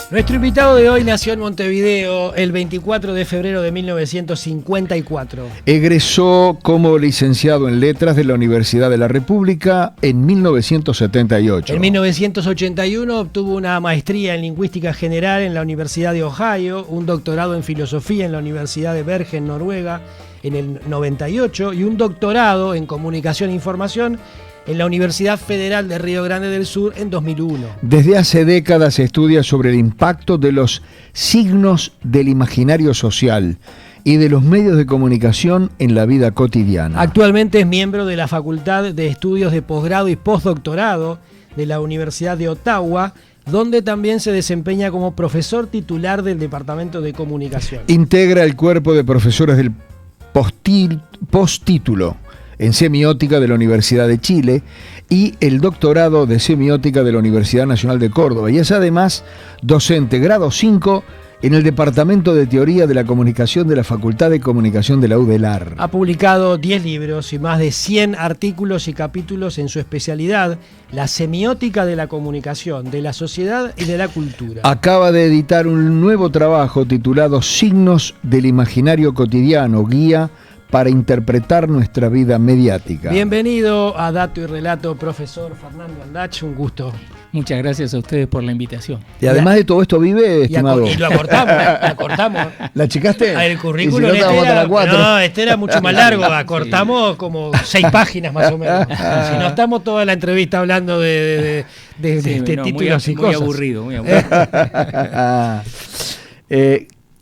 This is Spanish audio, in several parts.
Nuestro invitado de hoy nació en Montevideo el 24 de febrero de 1954. Egresó como licenciado en Letras de la Universidad de la República en 1978. En 1981 obtuvo una maestría en Lingüística General en la Universidad de Ohio, un doctorado en Filosofía en la Universidad de Bergen, Noruega, en el 98, y un doctorado en Comunicación e Información en la Universidad Federal de Río Grande del Sur en 2001. Desde hace décadas estudia sobre el impacto de los signos del imaginario social y de los medios de comunicación en la vida cotidiana. Actualmente es miembro de la Facultad de Estudios de Posgrado y Postdoctorado de la Universidad de Ottawa, donde también se desempeña como profesor titular del Departamento de Comunicación. Integra el cuerpo de profesores del postítulo en Semiótica de la Universidad de Chile y el doctorado de Semiótica de la Universidad Nacional de Córdoba, y es además docente grado 5 en el Departamento de Teoría de la Comunicación de la Facultad de Comunicación de la UDELAR. Ha publicado 10 libros y más de 100 artículos y capítulos en su especialidad, la semiótica de la comunicación, de la sociedad y de la cultura. Acaba de editar un nuevo trabajo titulado Signos del Imaginario Cotidiano, guía para interpretar nuestra vida mediática. Bienvenido a Dato y Relato, profesor Fernando Andach, un gusto. Muchas gracias a ustedes por la invitación. Y además de todo esto vive, estimado. Y lo acortamos. ¿La achicaste? El currículum si no, este era mucho más largo, acortamos como 6 páginas más o menos. Si no estamos toda la entrevista hablando de títulos y cosas. Muy aburrido.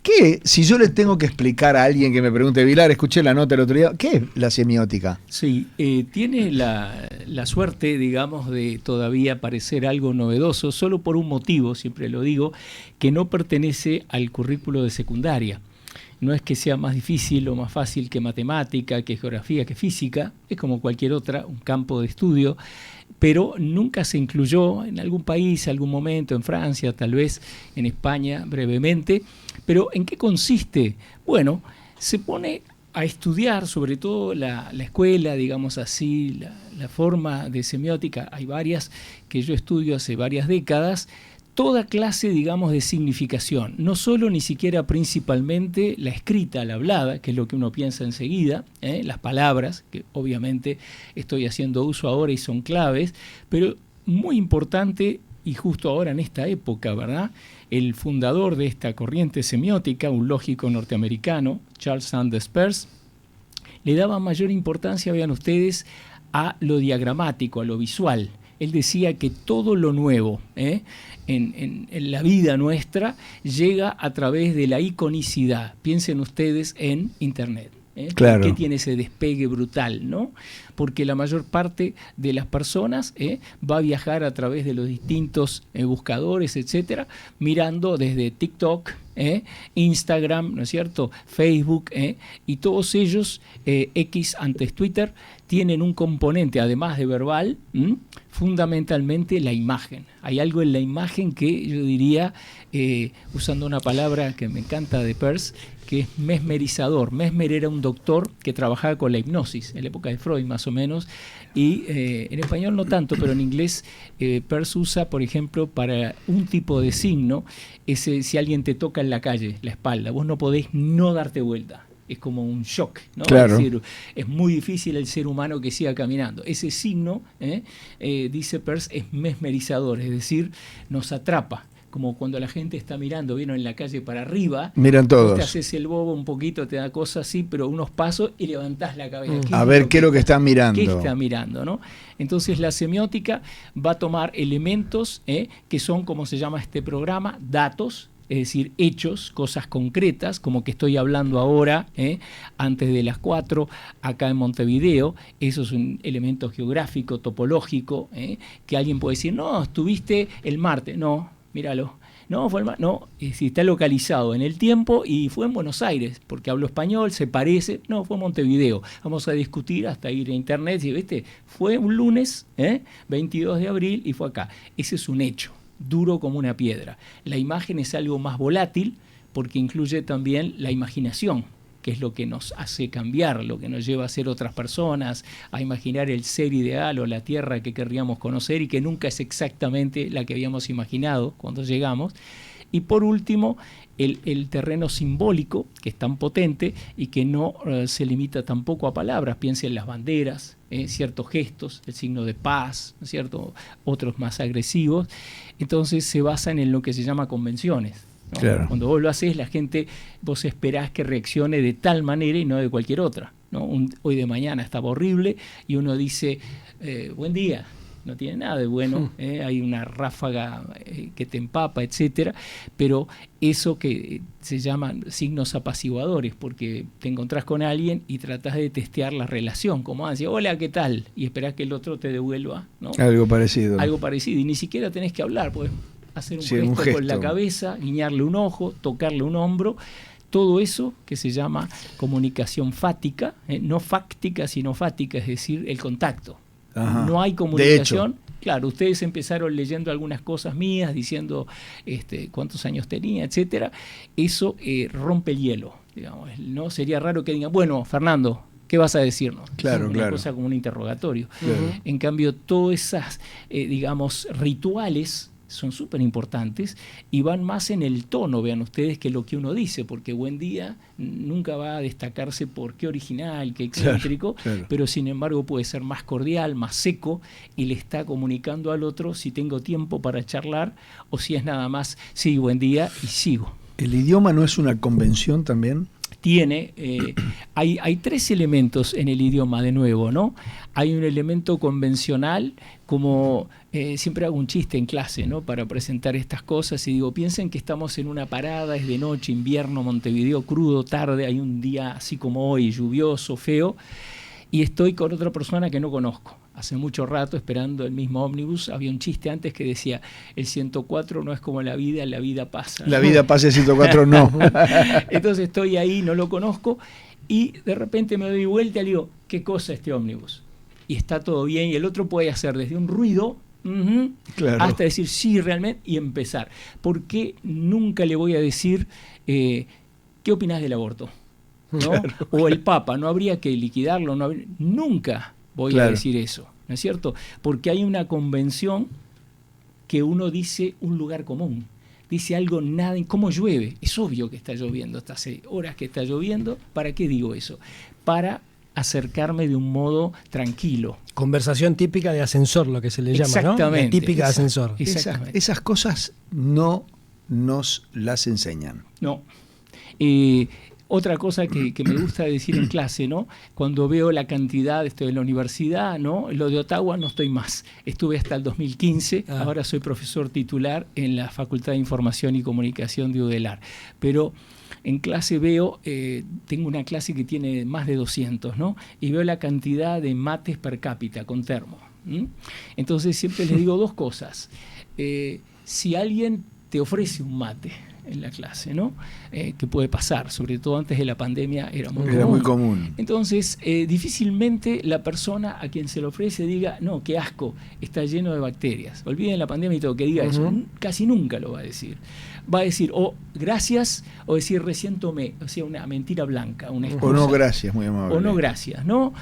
¿Qué? Si yo le tengo que explicar a alguien que me pregunte, Vilar, escuché la nota el otro día, ¿qué es la semiótica? Sí, tiene la suerte, digamos, de todavía parecer algo novedoso, solo por un motivo, siempre lo digo, que no pertenece al currículo de secundaria. No es que sea más difícil o más fácil que matemática, que geografía, que física, es como cualquier otra, un campo de estudio, pero nunca se incluyó en algún país, algún momento, en Francia, tal vez en España brevemente. Pero ¿en qué consiste? Bueno, se pone a estudiar, sobre todo la escuela, digamos así, la forma de semiótica, hay varias que yo estudio hace varias décadas, toda clase, digamos, de significación, no solo ni siquiera principalmente la escrita, la hablada, que es lo que uno piensa enseguida, las palabras, que obviamente estoy haciendo uso ahora y son claves, pero muy importante, y justo ahora en esta época, ¿verdad? El fundador de esta corriente semiótica, un lógico norteamericano, Charles Sanders Peirce, le daba mayor importancia, vean ustedes, a lo diagramático, a lo visual. Él decía que todo lo nuevo en la vida nuestra llega a través de la iconicidad. Piensen ustedes en Internet. Claro. ¿Por qué tiene ese despegue brutal, no? Porque la mayor parte de las personas va a viajar a través de los distintos buscadores, etcétera, mirando desde TikTok, Instagram, ¿no es cierto?, Facebook, y todos ellos, X antes Twitter, tienen un componente, además de verbal, fundamentalmente la imagen. Hay algo en la imagen que yo diría, usando una palabra que me encanta de Peirce, que es mesmerizador. Mesmer era un doctor que trabajaba con la hipnosis, en la época de Freud más o menos, y en español no tanto, pero en inglés Peirce usa, por ejemplo, para un tipo de signo, si alguien te toca en la calle, la espalda, vos no podés no darte vuelta. Es como un shock, ¿no? Claro. Es decir, es muy difícil el ser humano que siga caminando. Ese signo, dice Peirce, es mesmerizador, es decir, nos atrapa. Como cuando la gente está mirando, vieron en la calle para arriba. Miran todos. Te haces el bobo un poquito, te da cosas así, pero unos pasos y levantás la cabeza. A ver qué es lo que están mirando. ¿Qué está mirando, no? Entonces la semiótica va a tomar elementos que son, como se llama este programa, datos, es decir, hechos, cosas concretas, como que estoy hablando ahora, antes de las 4, acá en Montevideo. Eso es un elemento geográfico, topológico, que alguien puede decir, no, estuviste el martes. No, míralo. No, fue no, si está localizado en el tiempo y fue en Buenos Aires, porque hablo español, se parece, no, fue en Montevideo. Vamos a discutir hasta ir a internet y, ¿viste? Fue un lunes, 22 de abril y fue acá. Ese es un hecho, duro como una piedra. La imagen es algo más volátil porque incluye también la imaginación, que es lo que nos hace cambiar, lo que nos lleva a ser otras personas, a imaginar el ser ideal o la tierra que querríamos conocer y que nunca es exactamente la que habíamos imaginado cuando llegamos. Y por último, el terreno simbólico, que es tan potente y que no se limita tampoco a palabras. Piensen en las banderas, ciertos gestos, el signo de paz, ¿cierto? Otros más agresivos. Entonces se basan en lo que se llama convenciones, ¿no? Claro. Cuando vos lo haces, la gente, vos esperás que reaccione de tal manera y no de cualquier otra, ¿no? Hoy de mañana estaba horrible y uno dice, buen día. No tiene nada de bueno, hay una ráfaga que te empapa, etcétera, pero eso que se llaman signos apaciguadores, porque te encontrás con alguien y tratás de testear la relación, como decir, hola, ¿qué tal? Y esperás que el otro te devuelva, ¿no? Algo parecido. Algo parecido, y ni siquiera tenés que hablar, puedes hacer un, sí, gesto un gesto con la cabeza, guiñarle un ojo, tocarle un hombro. Todo eso que se llama comunicación fática, no fáctica, sino fática, es decir, el contacto. Ajá. No hay comunicación. Claro, ustedes empezaron leyendo algunas cosas mías, diciendo cuántos años tenía, etcétera. Eso rompe el hielo, digamos. No sería raro que digan, bueno, Fernando, ¿qué vas a decirnos? Claro, una cosa como un interrogatorio. Claro. En cambio, todas esas, digamos, rituales son súper importantes y van más en el tono, vean ustedes, que lo que uno dice, porque buen día nunca va a destacarse por qué original, qué excéntrico, claro. pero sin embargo puede ser más cordial, más seco, y le está comunicando al otro si tengo tiempo para charlar o si es nada más, sí, buen día y sigo. ¿El idioma no es una convención también? Hay tres elementos en el idioma, de nuevo, ¿no? Hay un elemento convencional, como siempre hago un chiste en clase, ¿no? Para presentar estas cosas, y digo, piensen que estamos en una parada, es de noche, invierno, Montevideo, crudo, tarde, hay un día así como hoy, lluvioso, feo, y estoy con otra persona que no conozco. Hace mucho rato, esperando el mismo ómnibus, había un chiste antes que decía, el 104 no es como la vida pasa. La vida pasa, el 104 no. Entonces estoy ahí, no lo conozco, y de repente me doy vuelta y le digo, ¿qué cosa este ómnibus? Y está todo bien, y el otro puede hacer desde un ruido claro. hasta decir sí realmente y empezar. ¿Por qué nunca le voy a decir qué opinás del aborto? ¿No? Claro. O el Papa, ¿no habría que liquidarlo? Nunca voy a decir eso, ¿no es cierto? Porque hay una convención que uno dice un lugar común, dice algo nada, ¿cómo llueve? Es obvio que está lloviendo, hasta hace horas que está lloviendo. ¿Para qué digo eso? Para acercarme de un modo tranquilo. Conversación típica de ascensor, lo que se le llama, ¿no? Exactamente. La típica de ascensor. Esas cosas no nos las enseñan. No. Otra cosa que me gusta decir en clase, ¿no? Cuando veo la cantidad, estoy en la universidad, ¿no? Lo de Ottawa no estoy más. Estuve hasta el 2015, ahora soy profesor titular en la Facultad de Información y Comunicación de UDELAR. Pero en clase veo, tengo una clase que tiene más de 200, ¿no? Y veo la cantidad de mates per cápita con termo. Entonces siempre les digo dos cosas. Si alguien te ofrece un mate en la clase, ¿no? Que puede pasar, sobre todo antes de la pandemia era muy común. Entonces, difícilmente la persona a quien se le ofrece diga, no, qué asco, está lleno de bacterias. Olviden la pandemia y todo, que diga eso. Casi nunca lo va a decir. Va a decir, o gracias, o decir recién tomé, o sea, una mentira blanca, una excusa. O no gracias, muy amable. O no gracias, ¿no?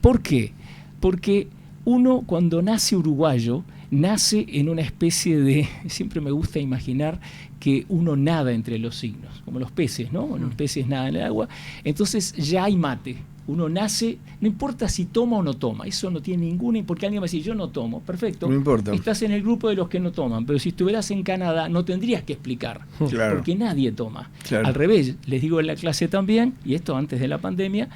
¿Por qué? Porque uno cuando nace uruguayo, nace en una especie de, siempre me gusta imaginar que uno nada entre los signos, como los peces, ¿no? Los peces nadan en el agua, entonces ya hay mate. Uno nace, no importa si toma o no toma, eso no tiene ninguna, porque alguien va a decir, yo no tomo, perfecto, no importa. Estás en el grupo de los que no toman, pero si estuvieras en Canadá no tendrías que explicar, claro. porque nadie toma. Claro. Al revés, les digo en la clase también, y esto antes de la pandemia,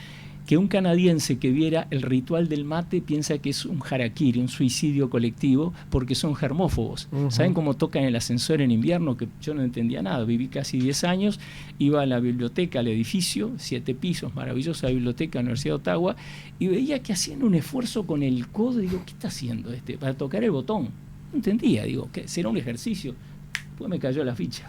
que un canadiense que viera el ritual del mate piensa que es un harakiri, un suicidio colectivo, porque son germófobos. ¿Saben cómo tocan el ascensor en invierno? Que yo no entendía nada. Viví casi 10 años, iba a la biblioteca, al edificio, 7 pisos, maravillosa biblioteca de la Universidad de Ottawa, y veía que hacían un esfuerzo con el codo. Digo, ¿qué está haciendo para tocar el botón? No entendía, digo, ¿qué? ¿Será un ejercicio? Pues me cayó la ficha.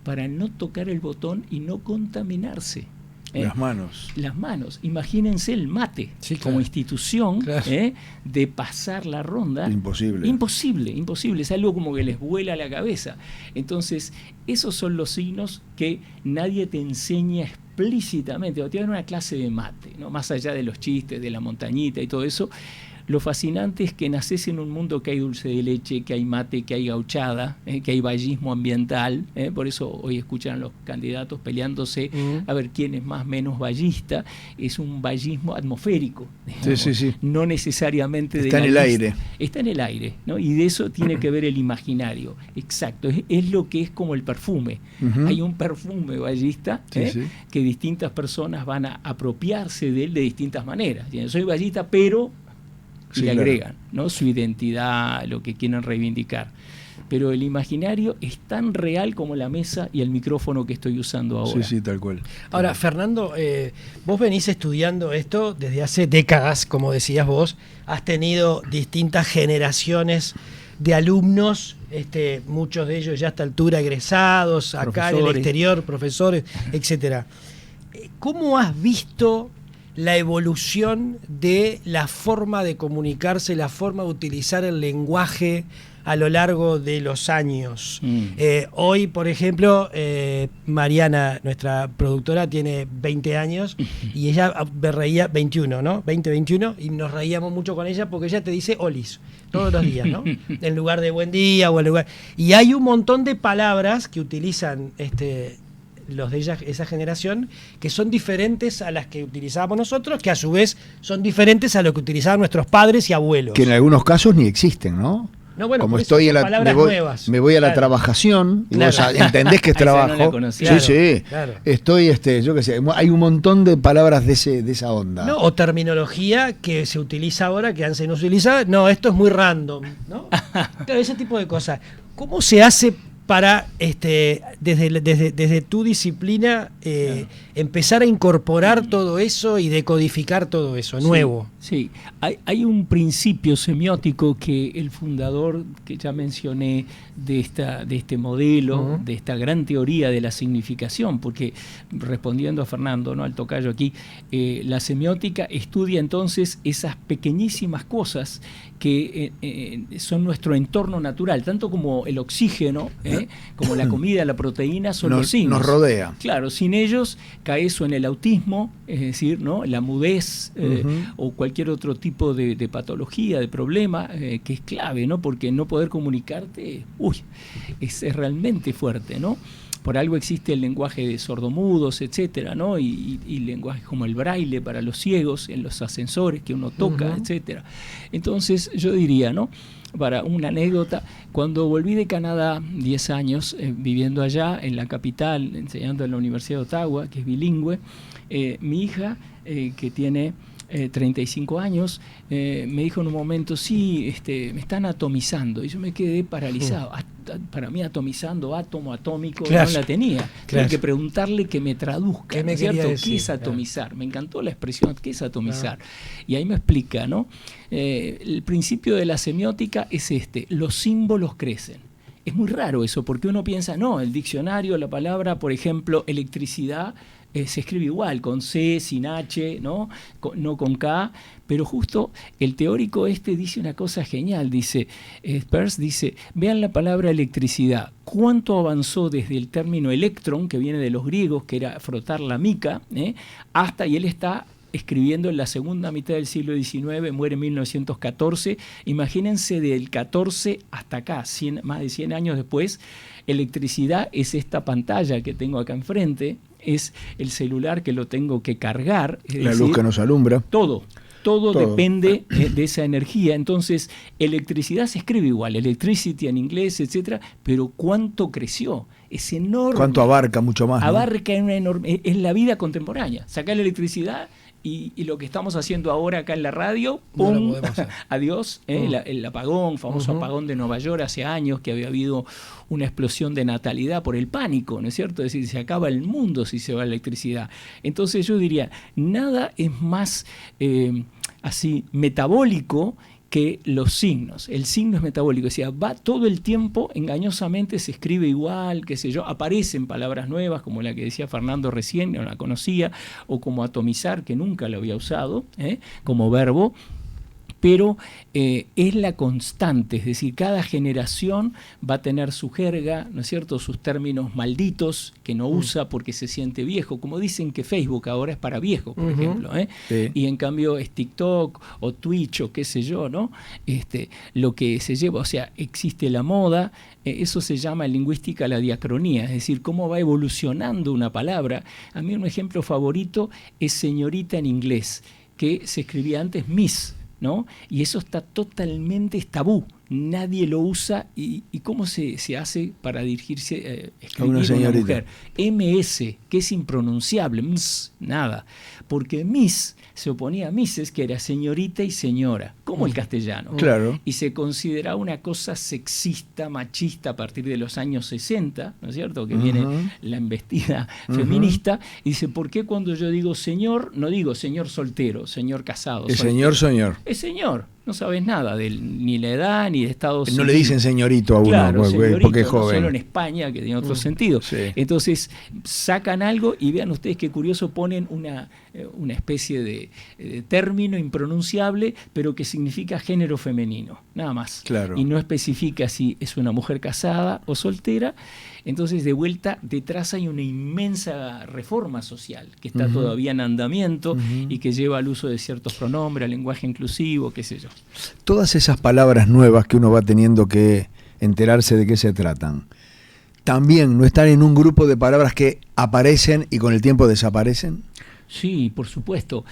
Para no tocar el botón y no contaminarse. Las manos. Las manos. Imagínense el mate, sí, claro, como institución, claro, de pasar la ronda. Imposible. Imposible. Es algo como que les vuela la cabeza. Entonces, esos son los signos que nadie te enseña explícitamente. O te dan una clase de mate, ¿no? Más allá de los chistes, de la montañita y todo eso, lo fascinante es que nacés en un mundo que hay dulce de leche, que hay mate, que hay gauchada, que hay vallismo ambiental, por eso hoy escuchan los candidatos peleándose a ver quién es más menos vallista. Es un vallismo atmosférico, digamos, sí. no necesariamente está en el aire. Está en el aire, ¿no? Y de eso tiene que ver el imaginario. Exacto, es lo que es como el perfume. Hay un perfume vallista que distintas personas van a apropiarse de él de distintas maneras. Soy vallista, pero le agregan, ¿no?, su identidad, lo que quieren reivindicar. Pero el imaginario es tan real como la mesa y el micrófono que estoy usando ahora. Sí, tal cual. Ahora, Fernando, vos venís estudiando esto desde hace décadas, como decías vos. Has tenido distintas generaciones de alumnos, muchos de ellos ya a esta altura egresados, acá en el exterior, profesores, etcétera. ¿Cómo has visto la evolución de la forma de comunicarse, la forma de utilizar el lenguaje a lo largo de los años? Hoy, por ejemplo, Mariana, nuestra productora, tiene 20 años y ella me reía, 21, ¿no? 21, y nos reíamos mucho con ella porque ella te dice olis todos los días, ¿no? En lugar de buen día o en lugar... Y hay un montón de palabras que utilizan los de esa generación, que son diferentes a las que utilizábamos nosotros, que a su vez son diferentes a lo que utilizaban nuestros padres y abuelos. Que en algunos casos ni existen, ¿no? No, bueno, como estoy en me voy a la trabajación, y vos entendés que es trabajo. No sí. Claro. Estoy, yo qué sé, hay un montón de palabras de esa onda. No, o terminología que se utiliza ahora, que antes no se utilizaba. No, esto es muy random, ¿no? Claro, ese tipo de cosas. ¿Cómo se hace para, desde tu disciplina, empezar a incorporar todo eso y decodificar todo eso nuevo? Sí, hay un principio semiótico que el fundador, que ya mencioné, de este modelo, de esta gran teoría de la significación, porque respondiendo a Fernando, ¿no?, al tocayo aquí, la semiótica estudia entonces esas pequeñísimas cosas que son nuestro entorno natural, tanto como el oxígeno, como la comida, la proteína, son los signos. Nos rodea. Claro, sin ellos cae eso en el autismo, es decir, ¿no?, la mudez, o cualquier otro tipo de patología, de problema, que es clave, ¿no? Porque no poder comunicarte, es realmente fuerte, ¿no? Por algo existe el lenguaje de sordomudos, etcétera, ¿no? Y lenguajes como el braille para los ciegos en los ascensores que uno toca, etcétera. Entonces yo diría, ¿no?, para una anécdota, cuando volví de Canadá, 10 años viviendo allá en la capital, enseñando en la Universidad de Ottawa, que es bilingüe, mi hija, que tiene 35 años, me dijo en un momento, sí, me están atomizando, y yo me quedé paralizado. Para mí atomizando, átomo, atómico, no la tenía. Tenía que preguntarle que me traduzca, ¿Qué me ¿cierto? decir? ¿Qué es atomizar? Me encantó la expresión, ¿qué es atomizar? Y ahí me explica, ¿no? El principio de la semiótica es los símbolos crecen. Es muy raro eso, porque uno piensa, no, el diccionario, la palabra, por ejemplo, electricidad, se escribe igual, con C, sin H, ¿no? No con K, pero justo el teórico dice una cosa genial, dice, Peirce dice, vean la palabra electricidad, cuánto avanzó desde el término electron, que viene de los griegos, que era frotar la mica, hasta, y él está escribiendo en la segunda mitad del siglo XIX, muere en 1914, imagínense del 14 hasta acá, más de 100 años después, electricidad es esta pantalla que tengo acá enfrente, es el celular que lo tengo que cargar. La luz que nos alumbra. Todo depende de esa energía. Entonces, electricidad se escribe igual, electricity en inglés, etcétera, pero ¿cuánto creció? Es enorme. ¿Cuánto abarca? Mucho más, ¿no? Abarca es la vida contemporánea. Sacar la electricidad y lo que estamos haciendo ahora acá en la radio, ¡pum! Adiós, el apagón, famoso apagón de Nueva York hace años, que había habido una explosión de natalidad por el pánico, ¿no es cierto? Es decir, se acaba el mundo si se va la electricidad. Entonces yo diría, nada es más así metabólico que los signos. El signo es metabólico, o sea, va todo el tiempo, engañosamente se escribe igual, qué sé yo, aparecen palabras nuevas, como la que decía Fernando recién, no la conocía, o como atomizar, que nunca lo había usado, como verbo, pero es la constante, es decir, cada generación va a tener su jerga, ¿no es cierto?, sus términos malditos que no usa porque se siente viejo, como dicen que Facebook ahora es para viejos, por ejemplo, Sí. y en cambio es TikTok o Twitch o qué sé yo, ¿no? Lo que se lleva, o sea, existe la moda, eso se llama en lingüística la diacronía, es decir, cómo va evolucionando una palabra. A mí un ejemplo favorito es señorita en inglés, que se escribía antes miss, ¿no? Y eso está totalmente tabú, nadie lo usa. ¿Y cómo se hace para dirigirse, escribir a una mujer? MS, que es impronunciable, nada, porque miss se oponía a Mrs., que era señorita y señora, como el castellano. Claro. Y se consideraba una cosa sexista, machista a partir de los años 60, ¿no es cierto?, que viene la embestida feminista, y dice, ¿por qué cuando yo digo señor, no digo señor soltero, señor casado? El señor. Es señor. No sabes nada de ni la edad ni de estado civil. No le dicen señorito a uno, claro, porque es no joven. solo en España, que tiene otro sentido. Sí. Entonces sacan algo y vean ustedes qué curioso, ponen una especie de término impronunciable, pero que significa género femenino, nada más. Claro. Y no especifica si es una mujer casada o soltera. Entonces, de vuelta, detrás hay una inmensa reforma social que está todavía en andamiento y que lleva al uso de ciertos pronombres, al lenguaje inclusivo, qué sé yo. Todas esas palabras nuevas que uno va teniendo que enterarse de qué se tratan, ¿también no están en un grupo de palabras que aparecen y con el tiempo desaparecen? Sí, por supuesto.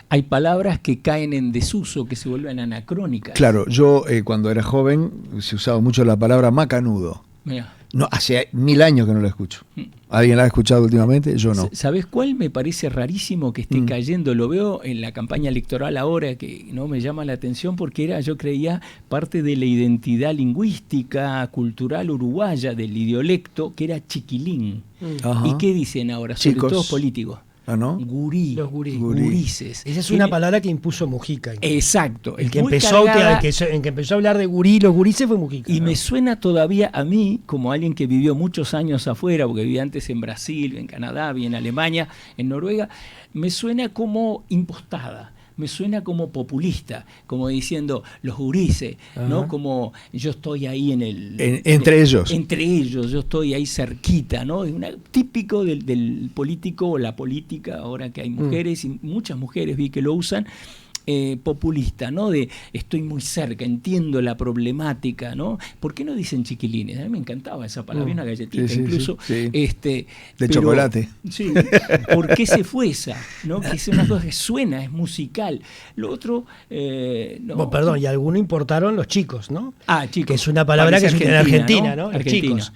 Hay palabras que caen en desuso, que se vuelven anacrónicas. Claro, yo cuando era joven se usaba mucho la palabra macanudo. Mirá. No, hace 1000 años que no la escucho. ¿Alguien la ha escuchado últimamente? Yo no. ¿Sabés cuál me parece rarísimo que esté cayendo? Lo veo en la campaña electoral ahora, que no me llama la atención porque era, yo creía, parte de la identidad lingüística, cultural uruguaya, del idiolecto, que era chiquilín. Ajá. ¿Y qué dicen ahora? Sobre Chicos. todo políticos. ¿Ah, no? Gurí, Los gurí. gurises. Esa es una palabra que impuso Mujica. Exacto. El que muy empezó, cargada, el que empezó a hablar de gurí, los gurises fue Mujica. y ¿no? me suena todavía a mí, como alguien que vivió muchos años afuera, porque vivía antes en Brasil, en Canadá, en Alemania, en Noruega, me suena como impostada. Me suena como populista, como diciendo los gurises, ¿no? Como yo estoy ahí en el... Entre ellos. Entre ellos, yo estoy ahí cerquita, ¿no? Es típico del político o la política, ahora que hay mujeres, y muchas mujeres vi que lo usan, populista, ¿no? De estoy muy cerca, entiendo la problemática, ¿no? ¿Por qué no dicen chiquilines? A mí me encantaba esa palabra, una galletita Sí, incluso. sí. De chocolate. Sí, ¿por qué se fue esa? ¿No? Que es una cosa que suena, es musical. Lo otro, no. Bueno, perdón, y algunos importaron los chicos, ¿no? Ah, chicos. Que es una palabra que es en Argentina, ¿no? Los Argentina. chicos.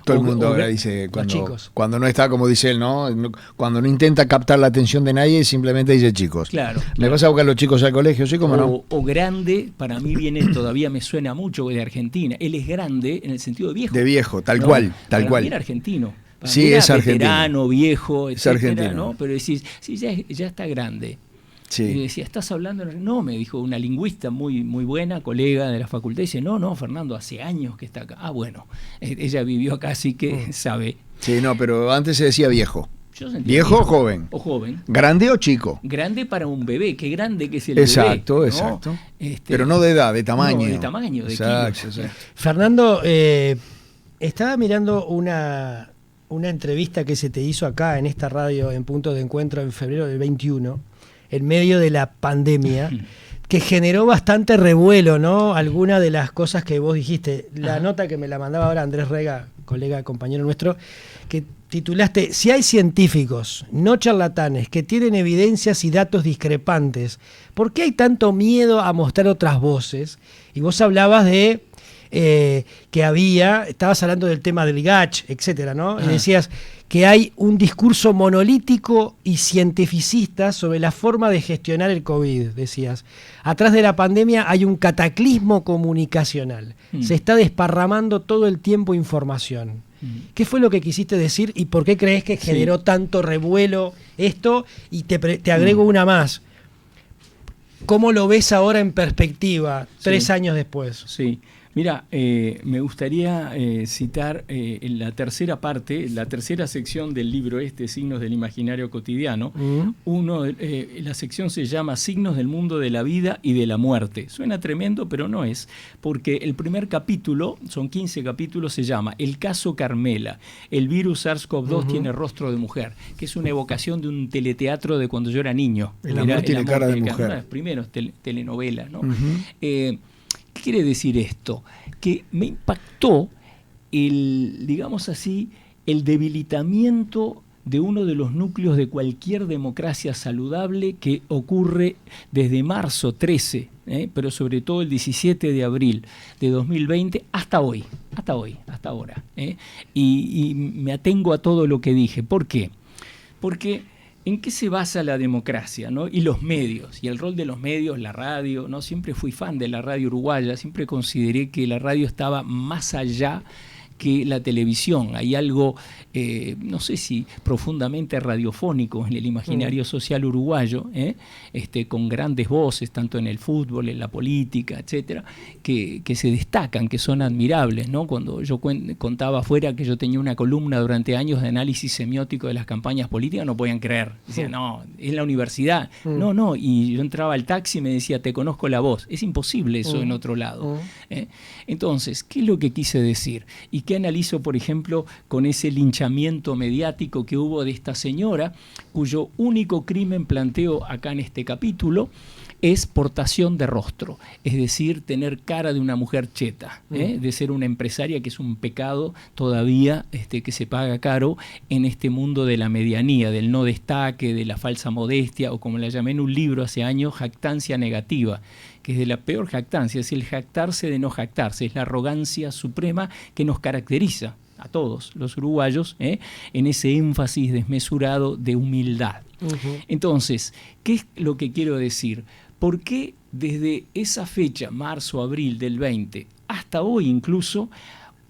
Todo el mundo ahora dice, chicos. cuando no está, como dice él, ¿no? Cuando no intenta captar la atención de nadie, simplemente dice chicos. Claro. ¿Me vas a buscar los chicos al colegio? Sí, cómo no. O grande, para mí viene, todavía me suena mucho de Argentina. Él es grande en el sentido de viejo. De viejo, tal ¿no? cual, tal Para cual. mí era argentino. Para Sí, mí era es argentino. veterano, viejo, etcétera, argentino. ¿no? Pero decís, sí, ya está grande. Sí. Y decía, ¿estás hablando? No, me dijo una lingüista muy, muy buena, colega de la facultad. Dice, no, Fernando, hace años que está acá. Ah, bueno, ella vivió acá, así que sabe. Sí, no, pero antes se decía viejo. Yo sentía ¿Viejo o joven? O joven. ¿Grande o chico? Grande para un bebé, qué grande que es el Exacto, bebé. ¿no? exacto. Pero no de edad, de tamaño. No, de tamaño, de exacto, kilos. exacto. Fernando, estaba mirando una entrevista que se te hizo acá en esta radio en Punto de Encuentro en febrero del 21, en medio de la pandemia, que generó bastante revuelo, ¿no? Algunas de las cosas que vos dijiste. La nota que me la mandaba ahora Andrés Rega, colega, compañero nuestro, que titulaste, si hay científicos, no charlatanes, que tienen evidencias y datos discrepantes, ¿por qué hay tanto miedo a mostrar otras voces? Y vos hablabas de que estabas hablando del tema del GACH, etcétera, ¿no? Y decías que hay un discurso monolítico y cientificista sobre la forma de gestionar el COVID, decías. Atrás de la pandemia hay un cataclismo comunicacional. Se está desparramando todo el tiempo información. ¿Qué fue lo que quisiste decir y por qué crees que generó tanto revuelo esto? Y te agrego una más. ¿Cómo lo ves ahora en perspectiva, 3 años después? Sí, Mira, me gustaría citar en la tercera parte, la tercera sección del libro Signos del Imaginario Cotidiano. La sección se llama Signos del Mundo de la Vida y de la Muerte. Suena tremendo, pero no es, porque el primer capítulo, son 15 capítulos, se llama El caso Carmela. El virus SARS-CoV-2 tiene rostro de mujer, que es una evocación de un teleteatro de cuando yo era niño. El amor tiene cara de mujer. Una de las primeras telenovelas, ¿no? ¿Qué quiere decir esto? Que me impactó digamos así, el debilitamiento de uno de los núcleos de cualquier democracia saludable que ocurre desde marzo 13, pero sobre todo el 17 de abril de 2020 hasta hoy, hasta ahora. Y me atengo a todo lo que dije. ¿Por qué? Porque ¿en qué se basa la democracia, ¿no? Y los medios, y el rol de los medios, la radio, ¿no? Siempre fui fan de la radio uruguaya, siempre consideré que la radio estaba más allá que la televisión. Hay algo, no sé si profundamente radiofónico en el imaginario social uruguayo, con grandes voces, tanto en el fútbol, en la política, etcétera, que se destacan, que son admirables, ¿no? Cuando yo contaba afuera que yo tenía una columna durante años de análisis semiótico de las campañas políticas, no podían creer. Decían, no, es la universidad. No, y yo entraba al taxi y me decía, te conozco la voz. Es imposible eso en otro lado. Entonces, ¿qué es lo que quise decir? Y ¿qué analizo, por ejemplo, con ese linchamiento mediático que hubo de esta señora, cuyo único crimen planteo acá en este capítulo es portación de rostro, es decir, tener cara de una mujer cheta, de ser una empresaria, que es un pecado todavía que se paga caro en este mundo de la medianía, del no destaque, de la falsa modestia, o como la llamé en un libro hace años, jactancia negativa, que es de la peor jactancia, es el jactarse de no jactarse, es la arrogancia suprema que nos caracteriza a todos los uruguayos, en ese énfasis desmesurado de humildad. Entonces, ¿qué es lo que quiero decir? ¿Por qué desde esa fecha, marzo, abril del 20, hasta hoy incluso,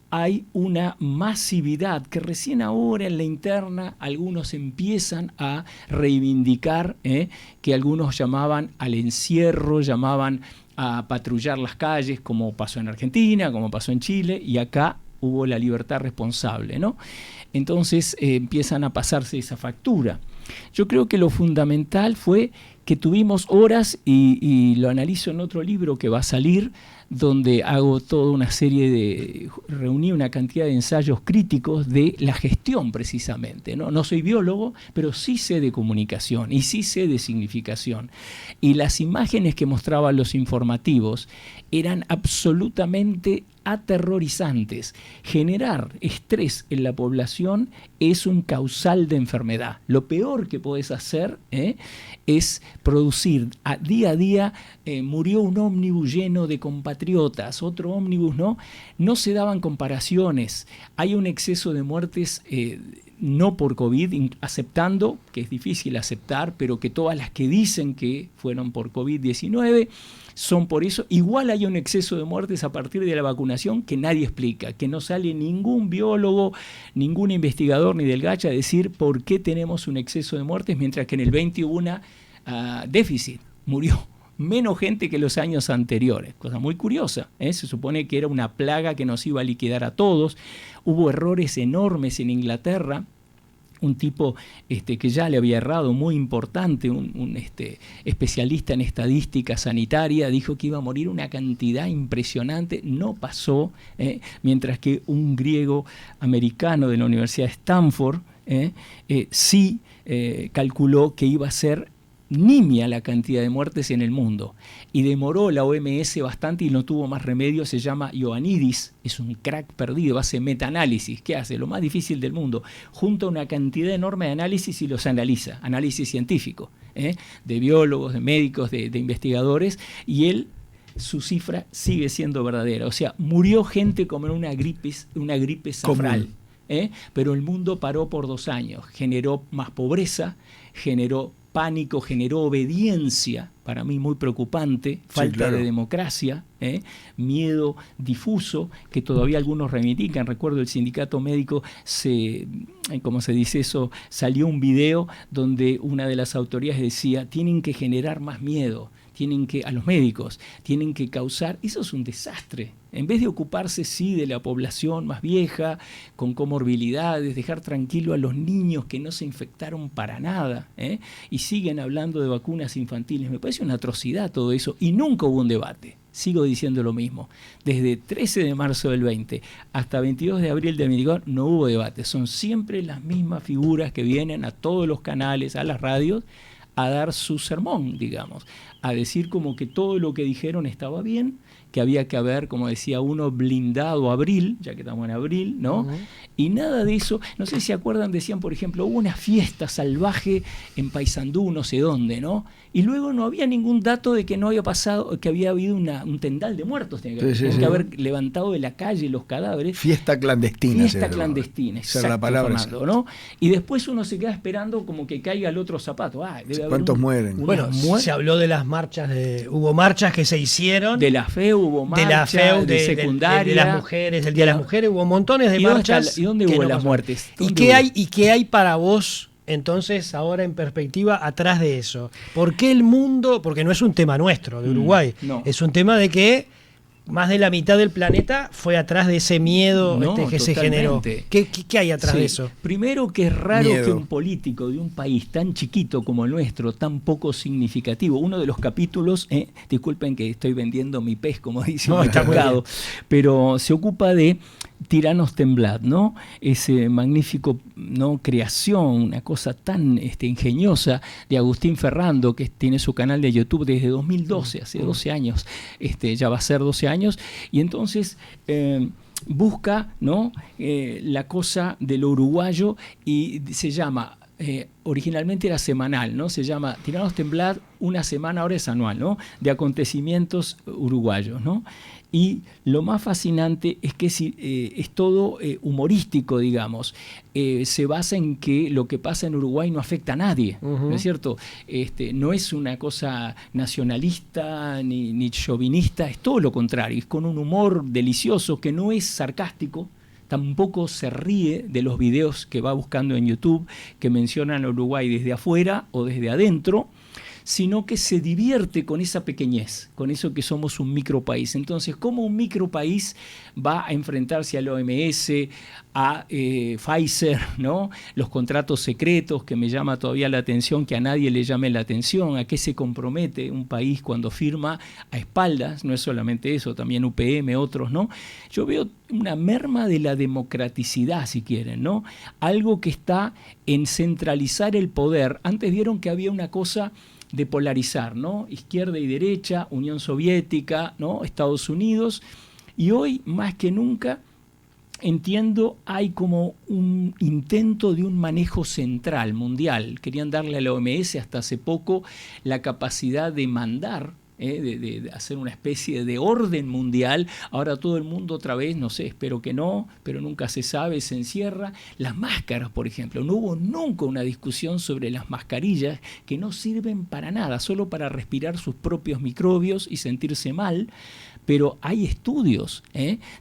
hay una masividad que recién ahora en la interna algunos empiezan a reivindicar, que algunos llamaban al encierro, llamaban a patrullar las calles, como pasó en Argentina, como pasó en Chile, y acá hubo la libertad responsable, ¿no? Entonces empiezan a pasarse esa factura. Yo creo que lo fundamental fue que tuvimos horas, y lo analizo en otro libro que va a salir, donde hago toda una serie reuní una cantidad de ensayos críticos de la gestión precisamente, ¿no? No soy biólogo, pero sí sé de comunicación y sí sé de significación. Y las imágenes que mostraban los informativos eran absolutamente aterrorizantes. Generar estrés en la población es un causal de enfermedad. Lo peor que podés hacer es producir día a día. Murió un ómnibus lleno de compatriotas, otro ómnibus no se daban comparaciones. Hay un exceso de muertes no por COVID, aceptando, que es difícil aceptar, pero que todas las que dicen que fueron por COVID-19 son por eso. Igual hay un exceso de muertes a partir de la vacunación que nadie explica, que no sale ningún biólogo, ningún investigador ni del Gacha a decir por qué tenemos un exceso de muertes, mientras que en el 20 hubo una déficit, murió menos gente que los años anteriores, cosa muy curiosa, se supone que era una plaga que nos iba a liquidar a todos. Hubo errores enormes en Inglaterra. Un tipo que ya le había errado, muy importante, un especialista en estadística sanitaria, dijo que iba a morir una cantidad impresionante, no pasó, mientras que un griego americano de la Universidad de Stanford sí calculó que iba a ser nimia la cantidad de muertes en el mundo, y demoró la OMS bastante y no tuvo más remedio. Se llama Ioannidis, es un crack perdido, hace metaanálisis. ¿Qué hace? Lo más difícil del mundo, junta una cantidad enorme de análisis y los analiza, análisis científico, de biólogos, de médicos, de investigadores, y su cifra sigue siendo verdadera. O sea, murió gente como en una gripe safral, pero el mundo paró por 2 años, generó más pobreza, generó pánico, generó obediencia, para mí muy preocupante, falta de democracia, miedo difuso, que todavía algunos reivindican. Recuerdo el sindicato médico, como se dice eso, salió un video donde una de las autoridades decía, tienen que generar más miedo, a los médicos, tienen que causar, eso es un desastre. En vez de ocuparse, sí, de la población más vieja, con comorbilidades, dejar tranquilo a los niños que no se infectaron para nada, y siguen hablando de vacunas infantiles. Me parece una atrocidad todo eso, y nunca hubo un debate. Sigo diciendo lo mismo. Desde 13 de marzo del 20 hasta 22 de abril del 24 no hubo debate. Son siempre las mismas figuras que vienen a todos los canales, a las radios, a dar su sermón, digamos, a decir como que todo lo que dijeron estaba bien, que había que haber, como decía uno, blindado abril, ya que estamos en abril, ¿no? Y nada de eso. No sé si se acuerdan, decían, por ejemplo, hubo una fiesta salvaje en Paysandú, no sé dónde, ¿no? Y luego no había ningún dato de que no había pasado, que había habido un tendal de muertos, tenía que haber levantado de la calle los cadáveres. Fiesta clandestina. Fiesta clandestina, exacto, la palabra, Fernando, ¿no? Y después uno se queda esperando como que caiga el otro zapato. ¿Cuántos mueren? Bueno, se habló de las marchas, hubo marchas que se hicieron. De la FEU hubo marchas, de secundaria. De las mujeres, el Día de las Mujeres, hubo montones de marchas. ¿Y dónde hubo las muertes? ¿Y qué hay para vos, entonces, ahora en perspectiva, atrás de eso? ¿Por qué el mundo? Porque no es un tema nuestro, de Uruguay. No. Es un tema de que más de la mitad del planeta fue atrás de ese miedo que se generó. ¿Qué hay atrás de eso? Primero, que es raro que un político de un país tan chiquito como el nuestro, tan poco significativo, uno de los capítulos, disculpen que estoy vendiendo mi pez, como dice un mercado, pero se ocupa de Tiranos Temblad, ¿no? Ese magnífico, ¿no?, creación, una cosa tan ingeniosa de Agustín Ferrando, que tiene su canal de YouTube desde 2012, hace 12 años, ya va a ser 12 años, y entonces busca, ¿no?, la cosa de lo uruguayo, y se llama, originalmente era semanal, ¿no? Se llama Tiranos Temblad, una semana, ahora es anual, ¿no?, de acontecimientos uruguayos, ¿no? Y lo más fascinante es que es todo humorístico, digamos. Se basa en que lo que pasa en Uruguay no afecta a nadie, ¿no es cierto? No es una cosa nacionalista ni chauvinista, es todo lo contrario. Es con un humor delicioso que no es sarcástico. Tampoco se ríe de los videos que va buscando en YouTube que mencionan a Uruguay desde afuera o desde adentro, sino que se divierte con esa pequeñez, con eso que somos un micropaís. Entonces, ¿cómo un micropaís va a enfrentarse al OMS, a Pfizer, ¿no?, los contratos secretos, que me llama todavía la atención, que a nadie le llame la atención, a qué se compromete un país cuando firma a espaldas? No es solamente eso, también UPM, otros, ¿no? Yo veo una merma de la democraticidad, si quieren, ¿no? Algo que está en centralizar el poder. Antes vieron que había una cosa de polarizar, ¿no? Izquierda y derecha, Unión Soviética, ¿no?, Estados Unidos, y hoy más que nunca entiendo hay como un intento de un manejo central, mundial. Querían darle a la OMS hasta hace poco la capacidad de mandar, de hacer una especie de orden mundial. Ahora todo el mundo otra vez, no sé, espero que no, pero nunca se sabe, se encierra. Las máscaras, por ejemplo, no hubo nunca una discusión sobre las mascarillas, que no sirven para nada, solo para respirar sus propios microbios y sentirse mal. Pero hay estudios,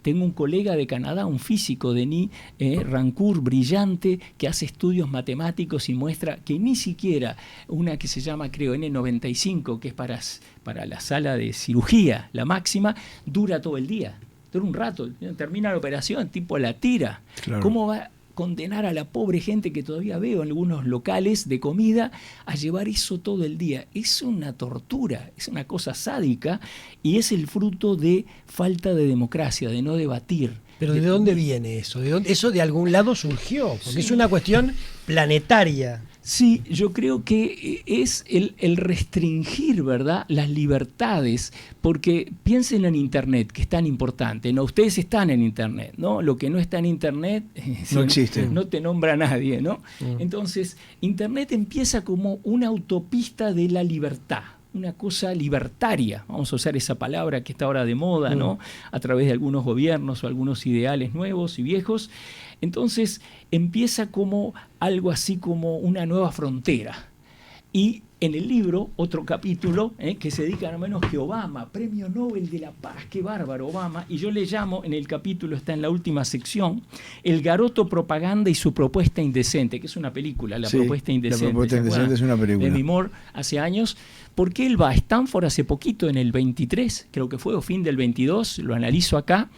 Tengo un colega de Canadá, un físico, Denis Rancourt, brillante, que hace estudios matemáticos y muestra que ni siquiera una que se llama, creo, N95, que es para la sala de cirugía, la máxima, dura todo el día, dura un rato, termina la operación, tipo la tira. Claro. ¿Cómo va a condenar a la pobre gente que todavía veo en algunos locales de comida a llevar eso todo el día? Es una tortura, es una cosa sádica, y es el fruto de falta de democracia, de no debatir. ¿Pero de dónde viene eso? Eso de algún lado surgió, porque es una cuestión planetaria. Sí, yo creo que es el restringir, ¿verdad?, las libertades, porque piensen en Internet, que es tan importante, ¿no? Ustedes están en Internet, ¿no? Lo que no está en Internet no existe. No te nombra nadie, ¿no? Entonces, Internet empieza como una autopista de la libertad, una cosa libertaria, vamos a usar esa palabra que está ahora de moda, ¿no?, a través de algunos gobiernos o algunos ideales nuevos y viejos. Entonces empieza como algo así como una nueva frontera, y en el libro otro capítulo que se dedica no menos que Obama, Premio Nobel de la Paz, qué bárbaro Obama, y yo le llamo, en el capítulo está en la última sección, El garoto propaganda y su propuesta indecente, que es una película, La propuesta indecente. La propuesta indecente es una película. De Demi Moore, hace años, porque él va a Stanford hace poquito, en el 23, creo que fue, o fin del 22, lo analizo acá,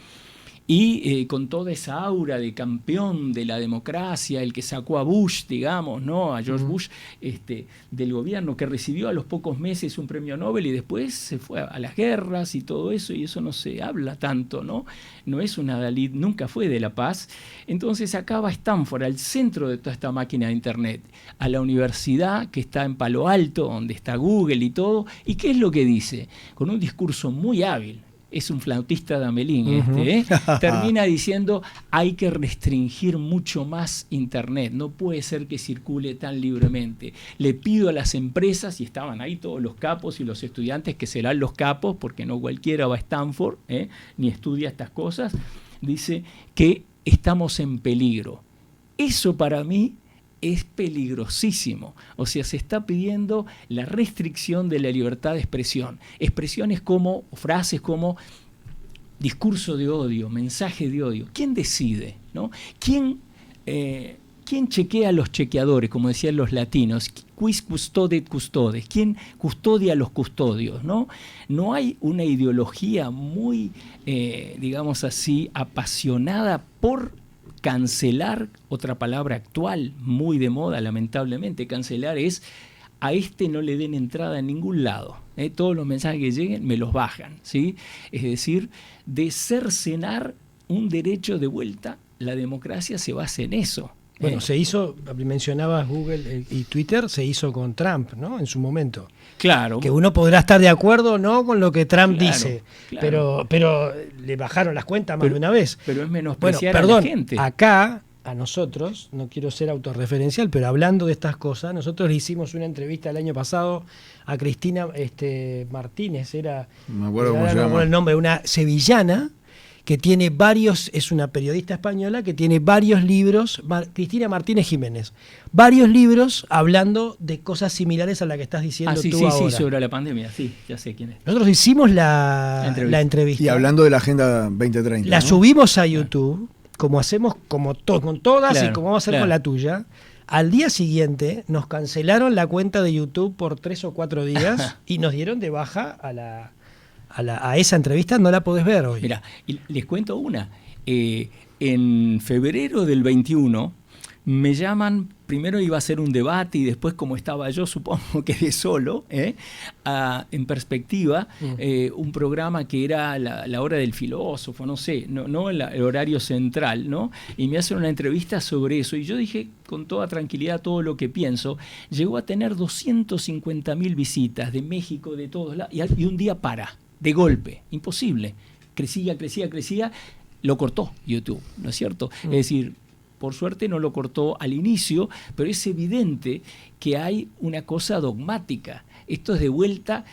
y con toda esa aura de campeón de la democracia, el que sacó a Bush, digamos, ¿no? A George Bush del gobierno, que recibió a los pocos meses un premio Nobel y después se fue a las guerras y todo eso, y eso no se habla tanto, ¿no? No es una Dalí, nunca fue de la paz. Entonces acá va Stanford, al centro de toda esta máquina de Internet, a la universidad que está en Palo Alto, donde está Google y todo, ¿y qué es lo que dice? Con un discurso muy hábil. Es un flautista de Amelín, termina diciendo hay que restringir mucho más Internet, no puede ser que circule tan libremente. Le pido a las empresas, y estaban ahí todos los capos y los estudiantes que serán los capos, porque no cualquiera va a Stanford, ni estudia estas cosas, dice que estamos en peligro. Eso para mí es peligrosísimo. O sea, se está pidiendo la restricción de la libertad de expresión. Expresiones como, frases como discurso de odio, mensaje de odio. ¿Quién decide? ¿No? ¿Quién chequea a los chequeadores, como decían los latinos? Quis custodet custodes. ¿Quién custodia a los custodios? ¿No? No hay una ideología muy, digamos así, apasionada por cancelar, otra palabra actual, muy de moda lamentablemente. Cancelar es a no le den entrada en ningún lado. Todos los mensajes que lleguen me los bajan, ¿sí? Es decir, de cercenar un derecho de vuelta, la democracia se basa en eso. Bueno, se hizo, mencionabas Google y Twitter, se hizo con Trump, ¿no? En su momento. Claro. Que uno podrá estar de acuerdo o no con lo que Trump dice, claro. Pero le bajaron las cuentas más de una vez. Pero es menospreciar a la gente. Acá, a nosotros, no quiero ser autorreferencial, pero hablando de estas cosas, nosotros le hicimos una entrevista el año pasado a Cristina Martínez, me acuerdo cómo se llama el nombre, una sevillana, que tiene varios, es una periodista española que tiene varios libros, Cristina Martínez Jiménez, varios libros hablando de cosas similares a la que estás diciendo tú ahora. Sí, sobre la pandemia, sí, ya sé quién es. Nosotros hicimos la entrevista. Y hablando de la Agenda 2030. La subimos a YouTube, como hacemos con todas y como vamos a hacer con la tuya. Al día siguiente nos cancelaron la cuenta de YouTube por 3 o 4 días y nos dieron de baja a esa entrevista, no la podés ver hoy. Mira, les cuento una. En febrero del 21 me llaman, primero iba a ser un debate y después, como estaba yo, supongo quedé solo, en perspectiva, un programa que era la hora del filósofo, no sé, no el horario central, ¿no? Y me hacen una entrevista sobre eso y yo dije con toda tranquilidad todo lo que pienso. Llegó a tener 250.000 visitas de México, de todos lados, y un día de golpe, imposible. Crecía, lo cortó YouTube, ¿no es cierto? Es decir, por suerte no lo cortó al inicio, pero es evidente que hay una cosa dogmática. Esto es de vuelta,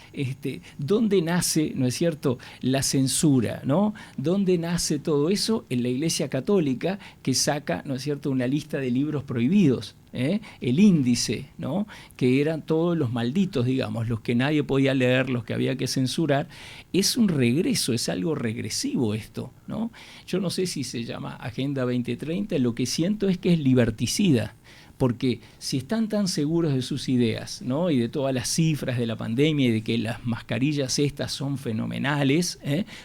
¿dónde nace, no es cierto, la censura, ¿no? ¿Dónde nace todo eso? En la Iglesia Católica, que saca, ¿no es cierto?, una lista de libros prohibidos. El índice, ¿no? Que eran todos los malditos, digamos, los que nadie podía leer, los que había que censurar. Es un regreso, es algo regresivo esto, ¿no? Yo no sé si se llama Agenda 2030, lo que siento es que es liberticida, porque si están tan seguros de sus ideas, ¿no? Y de todas las cifras de la pandemia y de que las mascarillas estas son fenomenales,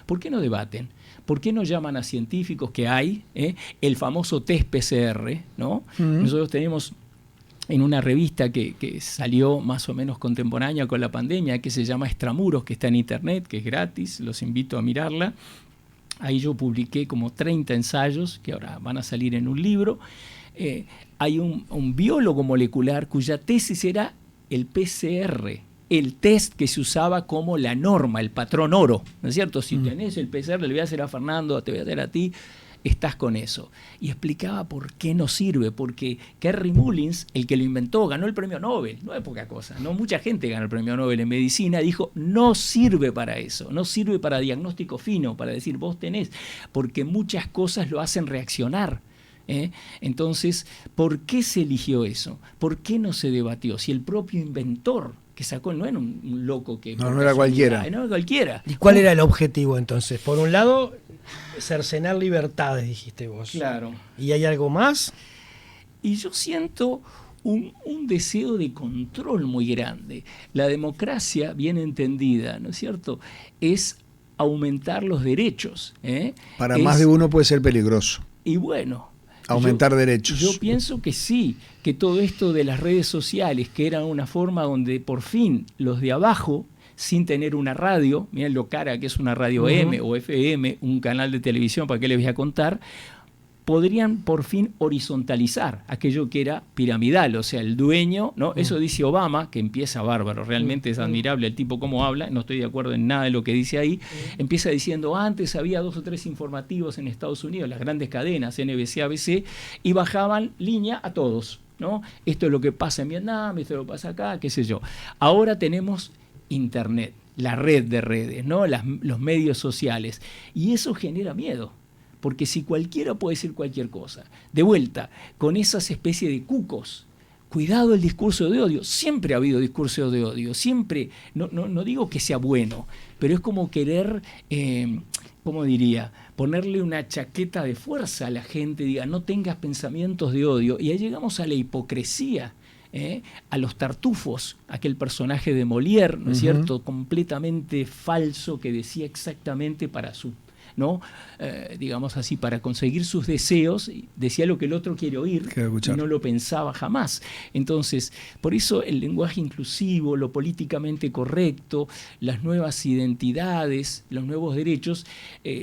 ¿por qué no debaten? ¿Por qué no llaman a científicos que hay? El famoso test PCR, ¿no? Nosotros tenemos en una revista que salió más o menos contemporánea con la pandemia, que se llama Extramuros, que está en internet, que es gratis, los invito a mirarla. Ahí yo publiqué como 30 ensayos que ahora van a salir en un libro. Hay un biólogo molecular cuya tesis era el PCR, el test que se usaba como la norma, el patrón oro, ¿no es cierto? Si tenés el PCR, le voy a hacer a Fernando, te voy a hacer a ti, estás con eso. Y explicaba por qué no sirve, porque Kerry Mullins, el que lo inventó, ganó el premio Nobel, no es poca cosa, no mucha gente gana el premio Nobel en medicina, dijo, no sirve para eso, no sirve para diagnóstico fino, para decir vos tenés, porque muchas cosas lo hacen reaccionar. Entonces, ¿por qué se eligió eso? ¿Por qué no se debatió? Si el propio inventor que sacó, no era un loco que... No era cualquiera. No era cualquiera. ¿Y cuál era el objetivo entonces? Por un lado, cercenar libertades, dijiste vos. Claro. ¿Y hay algo más? Y yo siento un deseo de control muy grande. La democracia, bien entendida, ¿no es cierto?, es aumentar los derechos. Para más de uno puede ser peligroso. Y bueno... Aumentar derechos. Yo pienso que sí, que todo esto de las redes sociales, que era una forma donde por fin los de abajo, sin tener una radio, miren lo cara que es una radio M o FM, un canal de televisión, ¿para qué les voy a contar?, podrían por fin horizontalizar aquello que era piramidal, o sea, el dueño, ¿no? Eso dice Obama, que empieza bárbaro, realmente es admirable el tipo cómo habla, no estoy de acuerdo en nada de lo que dice ahí, empieza diciendo, antes había 2 o 3 informativos en Estados Unidos, las grandes cadenas, NBC, ABC, y bajaban línea a todos, ¿no? Esto es lo que pasa en Vietnam, esto es lo que pasa acá, qué sé yo. Ahora tenemos Internet, la red de redes, ¿no? Los medios sociales, y eso genera miedo. Porque si cualquiera puede decir cualquier cosa, de vuelta, con esas especies de cucos, cuidado el discurso de odio, siempre ha habido discurso de odio, siempre, no digo que sea bueno, pero es como querer, ¿cómo diría?, ponerle una chaqueta de fuerza a la gente, diga, no tengas pensamientos de odio, y ahí llegamos a la hipocresía. A los tartufos, aquel personaje de Molière, ¿no es cierto?, completamente falso, que decía exactamente para su... ¿no? Digamos así, para conseguir sus deseos, decía lo que el otro quiere oír y no lo pensaba jamás. Entonces, por eso el lenguaje inclusivo, lo políticamente correcto, las nuevas identidades, los nuevos derechos,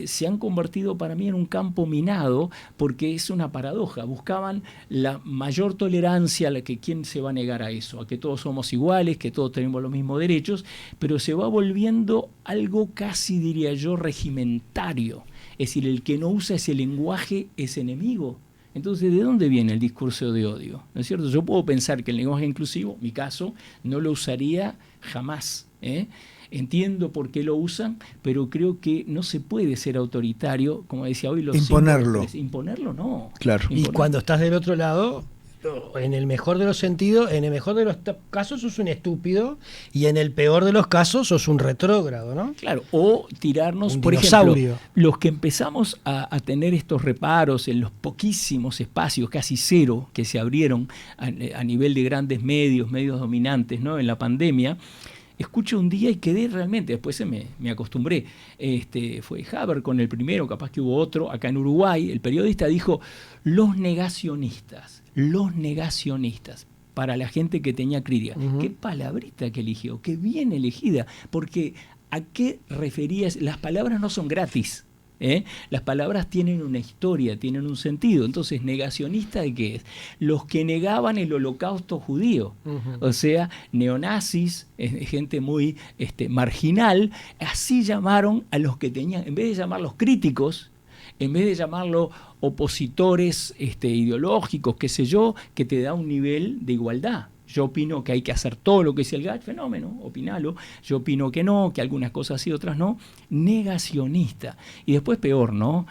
se han convertido para mí en un campo minado, porque es una paradoja. Buscaban la mayor tolerancia, a la que quién se va a negar a eso, a que todos somos iguales, que todos tenemos los mismos derechos, pero se va volviendo algo casi, diría yo, regimentario. Es decir, el que no usa ese lenguaje es enemigo. Entonces, ¿de dónde viene el discurso de odio? ¿No es cierto? Yo puedo pensar que el lenguaje inclusivo, mi caso, no lo usaría jamás. Entiendo por qué lo usan, pero creo que no se puede ser autoritario, como decía hoy, imponerlo. Imponerlo no. Claro. Y cuando estás del otro lado, en el mejor de los sentidos, en el mejor de los casos sos un estúpido y en el peor de los casos sos un retrógrado, ¿no? Claro, o tirarnos, un por dinosaurio. ejemplo, los que empezamos a tener estos reparos en los poquísimos espacios, casi cero, que se abrieron a nivel de grandes medios dominantes, ¿no?, en la pandemia. Escucho un día y quedé realmente, después me acostumbré, fue Haber con el primero, capaz que hubo otro, acá en Uruguay, el periodista dijo, los negacionistas, para la gente que tenía crítica. Qué palabrita que eligió, qué bien elegida, porque ¿a qué referías? Las palabras no son gratis. Las palabras tienen una historia, tienen un sentido. Entonces, ¿negacionista de qué es? Los que negaban el holocausto judío, o sea, neonazis, gente muy marginal, así llamaron a los que tenían, en vez de llamarlos críticos, en vez de llamarlos opositores ideológicos, qué sé yo, que te da un nivel de igualdad. Yo opino que hay que hacer todo lo que dice el fenómeno, opinalo. Yo opino que no, que algunas cosas sí, otras no. Negacionista. Y después peor, ¿no?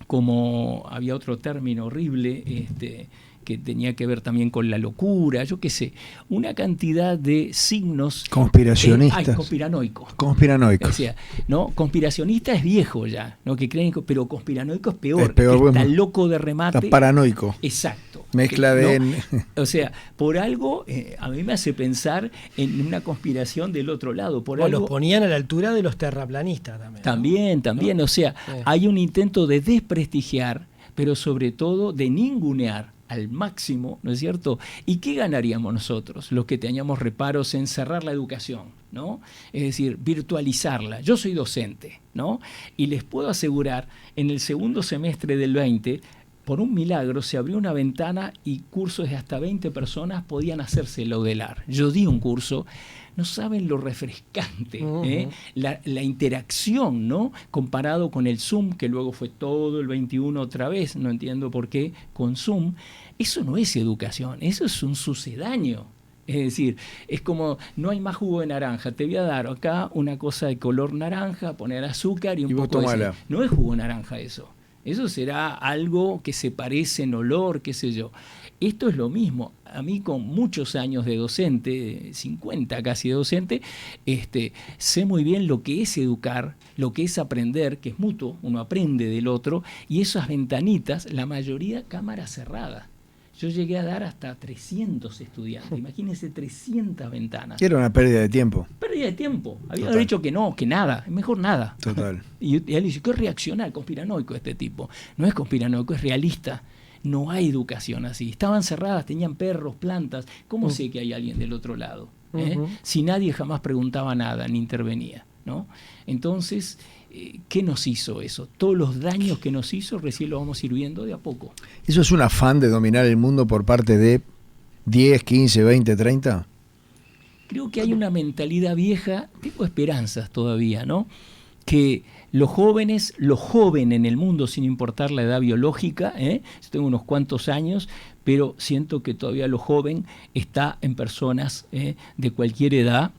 Como había otro término horrible, que tenía que ver también con la locura, yo qué sé, una cantidad de signos... Conspiracionistas. Conspiranoicos. Conspiranoicos. O sea, ¿no? Conspiracionista es viejo ya, ¿no? Que creen, pero conspiranoico es peor. Es peor, está loco de remate. Está paranoico. Exacto. Mezcla de... ¿no? O sea, por algo, a mí me hace pensar en una conspiración del otro lado. Por algo, los ponían a la altura de los terraplanistas también. También, ¿no? O sea, hay un intento de desprestigiar, pero sobre todo de ningunear al máximo, ¿no es cierto? ¿Y qué ganaríamos nosotros, los que teníamos reparos en cerrar la educación, ¿no? Es decir, virtualizarla. Yo soy docente, ¿no? Y les puedo asegurar, en el segundo semestre del 20, por un milagro se abrió una ventana y cursos de hasta 20 personas podían hacerse el Odelar. Yo di un curso, no saben lo refrescante, la interacción, ¿no? Comparado con el Zoom, que luego fue todo el 21 otra vez, no entiendo por qué, con Zoom. Eso no es educación, eso es un sucedáneo. Es decir, es como, no hay más jugo de naranja, te voy a dar acá una cosa de color naranja, poner azúcar y un poco de... No es jugo de naranja eso. Eso será algo que se parece en olor, qué sé yo. esto es lo mismo. A mí con muchos años de docente, 50 casi de docente, sé muy bien lo que es educar, lo que es aprender, que es mutuo, uno aprende del otro, y esas ventanitas, la mayoría cámara cerrada. Yo llegué a dar hasta 300 estudiantes, imagínense 300 ventanas. Era una pérdida de tiempo. Pérdida de tiempo. Había Total. dicho que no, que nada, mejor nada. Total. Y él dice, ¿qué reaccionar? Conspiranoico este tipo. No es conspiranoico, es realista. No hay educación así. Estaban cerradas, tenían perros, plantas. ¿Cómo sé que hay alguien del otro lado? Si nadie jamás preguntaba nada ni intervenía, ¿no? Entonces, ¿qué nos hizo eso? Todos los daños que nos hizo recién lo vamos a ir viendo de a poco. ¿Eso es un afán de dominar el mundo por parte de 10, 15, 20, 30? Creo que hay una mentalidad vieja, tengo esperanzas todavía, ¿no? Que los jóvenes, lo joven en el mundo, sin importar la edad biológica, yo tengo unos cuantos años, pero siento que todavía lo joven está en personas de cualquier edad,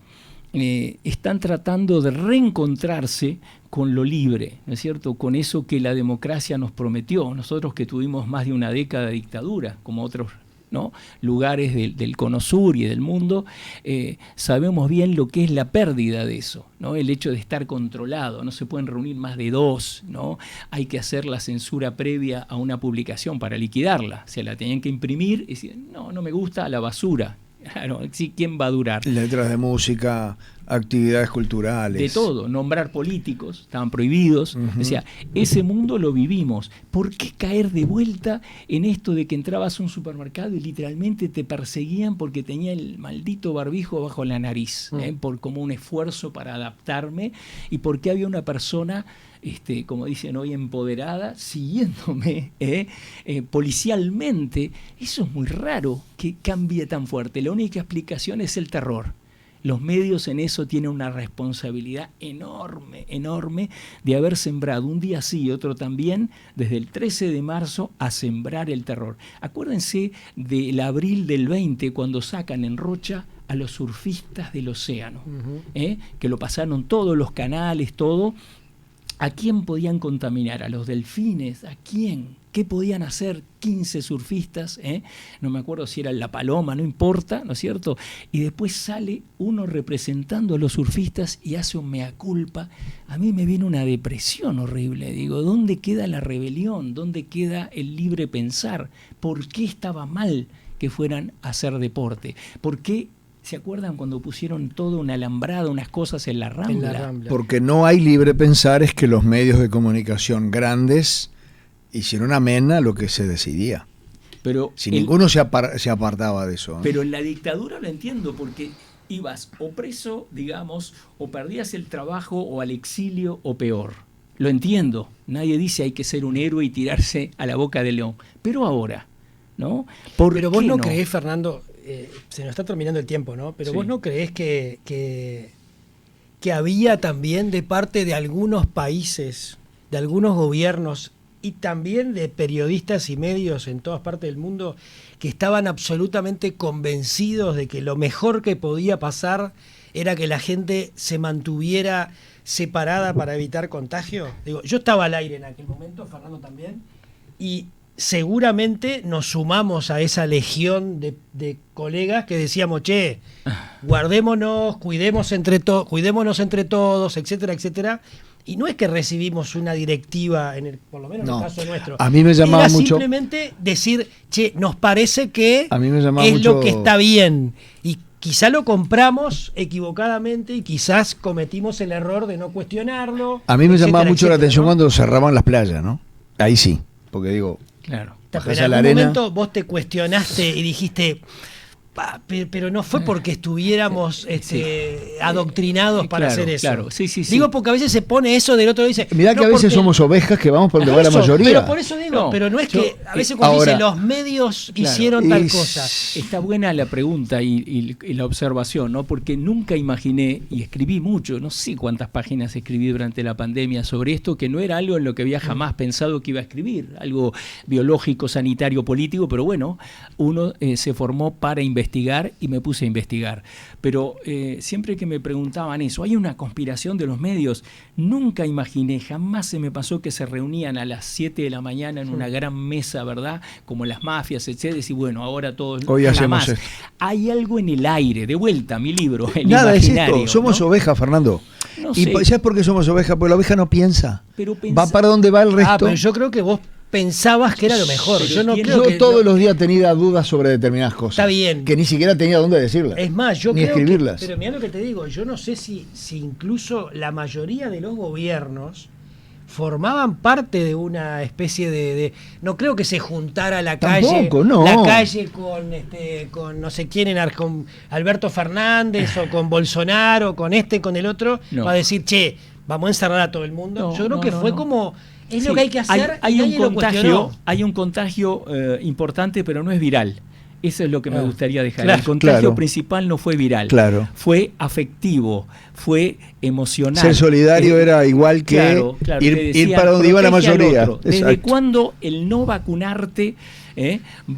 están tratando de reencontrarse con lo libre, ¿no es cierto? Con eso que la democracia nos prometió. Nosotros que tuvimos más de una década de dictadura, como otros, ¿no?, lugares del Cono Sur y del mundo, sabemos bien lo que es la pérdida de eso, ¿no? El hecho de estar controlado, no se pueden reunir más de 2, ¿no? Hay que hacer la censura previa a una publicación para liquidarla, se la tenían que imprimir y decir, no me gusta, a la basura. Claro, sí, ¿quién va a durar? Letras de música, actividades culturales. De todo, nombrar políticos, estaban prohibidos. O sea, ese mundo lo vivimos. ¿Por qué caer de vuelta en esto de que entrabas a un supermercado y literalmente te perseguían porque tenía el maldito barbijo bajo la nariz? Por como un esfuerzo para adaptarme, y porque había una persona, como dicen hoy, empoderada, siguiéndome policialmente. Eso es muy raro que cambie tan fuerte. La única explicación es el terror. Los medios en eso tienen una responsabilidad enorme, enorme, de haber sembrado un día sí y otro también, desde el 13 de marzo, a sembrar el terror. Acuérdense del abril del 20, cuando sacan en Rocha a los surfistas del océano, que lo pasaron todos los canales, todo. ¿A quién podían contaminar? ¿A los delfines? ¿A quién? ¿Qué podían hacer 15 surfistas? No me acuerdo si era La Paloma, no importa, ¿no es cierto? Y después sale uno representando a los surfistas y hace un mea culpa. A mí me viene una depresión horrible. Digo, ¿dónde queda la rebelión? ¿Dónde queda el libre pensar? ¿Por qué estaba mal que fueran a hacer deporte? ¿Por qué? ¿Se acuerdan cuando pusieron todo una alambrada, unas cosas en la Rambla? En la Rambla. Porque no hay libre pensar, es que los medios de comunicación grandes hicieron amena lo que se decidía. Pero si ninguno se apartaba de eso. Pero en la dictadura lo entiendo, porque ibas o preso, digamos, o perdías el trabajo, o al exilio, o peor. Lo entiendo. Nadie dice hay que ser un héroe y tirarse a la boca del león. Pero ahora, ¿no? Pero vos no creés, Fernando, se nos está terminando el tiempo, ¿no? Pero vos no creés que había también de parte de algunos países, de algunos gobiernos y también de periodistas y medios en todas partes del mundo que estaban absolutamente convencidos de que lo mejor que podía pasar era que la gente se mantuviera separada para evitar contagio? Digo, yo estaba al aire en aquel momento, Fernando también, y seguramente nos sumamos a esa legión de colegas que decíamos, che, guardémonos, cuidémonos entre todos, etcétera, etcétera. Y no es que recibimos una directiva, por lo menos en el caso nuestro. A mí me llamaba era mucho. Simplemente decir, che, nos parece que a mí me llamaba es mucho lo que está bien. Y quizá lo compramos equivocadamente y quizás cometimos el error de no cuestionarlo. A mí me llamaba mucho la atención, ¿no?, cuando cerraban las playas, ¿no? Ahí sí, porque digo, claro. Pero en algún momento vos te cuestionaste y dijiste, pero no fue porque estuviéramos adoctrinados para hacer eso. Claro, sí. Digo, porque a veces se pone eso del otro y dice... Mirá que a veces somos ovejas que vamos por donde va la mayoría. Pero por eso digo, pero no es que a veces cuando dice los medios hicieron tal cosa. Está buena la pregunta y la observación, ¿no? Porque nunca imaginé, y escribí mucho, no sé cuántas páginas escribí durante la pandemia sobre esto, que no era algo en lo que había jamás pensado que iba a escribir, algo biológico, sanitario, político, pero bueno, uno se formó para investigar investigar y me puse a investigar. Pero siempre que me preguntaban eso, ¿hay una conspiración de los medios? Nunca imaginé, jamás se me pasó que se reunían a las 7 de la mañana en una gran mesa, ¿verdad? Como las mafias, etc. Y bueno, ahora todos... Hoy hacemos esto. Hay algo en el aire, de vuelta, mi libro, el Nada imaginario, es esto, somos ovejas, Fernando. No ¿Y sé. sabes por qué somos ovejas? Porque la oveja no piensa. Pero va para donde va el resto. Pero yo creo que vos pensabas que era lo mejor. Pero Yo no tiene- creo Yo que todos los días tenía dudas sobre determinadas cosas. Está bien. Que ni siquiera tenía dónde decirlas. Es más, yo ni creo escribirlas. pero mira lo que te digo, yo no sé si incluso la mayoría de los gobiernos formaban parte de una especie de no creo que se juntara la Tampoco, calle, no. la calle con no sé quién, con Alberto Fernández o con Bolsonaro, con con el otro, No. para decir, che, vamos a encerrar a todo el mundo. No, Yo creo no, que no, fue no. como, es Sí, lo que hay que hacer, hay y un nadie lo cuestionó. hay un contagio importante, pero no es viral. Eso es lo que me gustaría dejar. Claro, el contagio claro. principal no fue viral. Claro. Fue afectivo, fue emocional. Ser solidario era igual que claro, te ir decían, para donde iba la protege al mayoría. otro. ¿Desde Exacto. cuándo el no vacunarte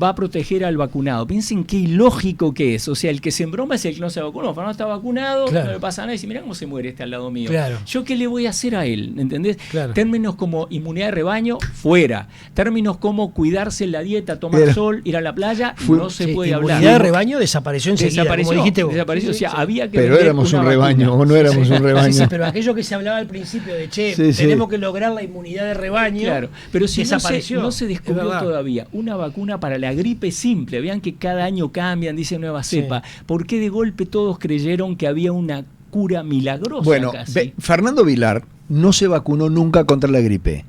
va a proteger al vacunado? Piensen qué ilógico que es. O sea, el que se embroma es el que no se vacunó. Fernando está vacunado, Claro. no le pasa nada. Y dice, mirá cómo se muere este al lado mío. Claro. ¿Yo qué le voy a hacer a él? ¿Entendés? Claro. Términos como inmunidad de rebaño, fuera. Términos como cuidarse la dieta, tomar Era- sol, ir a la playa, Fue- no se Sí, puede inmunidad hablar. de rebaño desapareció enseguida, Desapareció, como dijiste vos. desapareció. Sí, O sea, sí. había que Pero vender éramos una un rebaño, vacuna. o no éramos un rebaño. Sí, pero aquello que se hablaba al principio de, che, Sí, sí. tenemos que lograr la inmunidad de rebaño, Claro, pero si desapareció. no se Es descubrió verdad. todavía una vacuna para la gripe simple. Vean que cada año cambian, dice nueva Sí. cepa. ¿Por qué de golpe todos creyeron que había una cura milagrosa? Bueno, casi? Fernando Vilar no se vacunó nunca contra la gripe.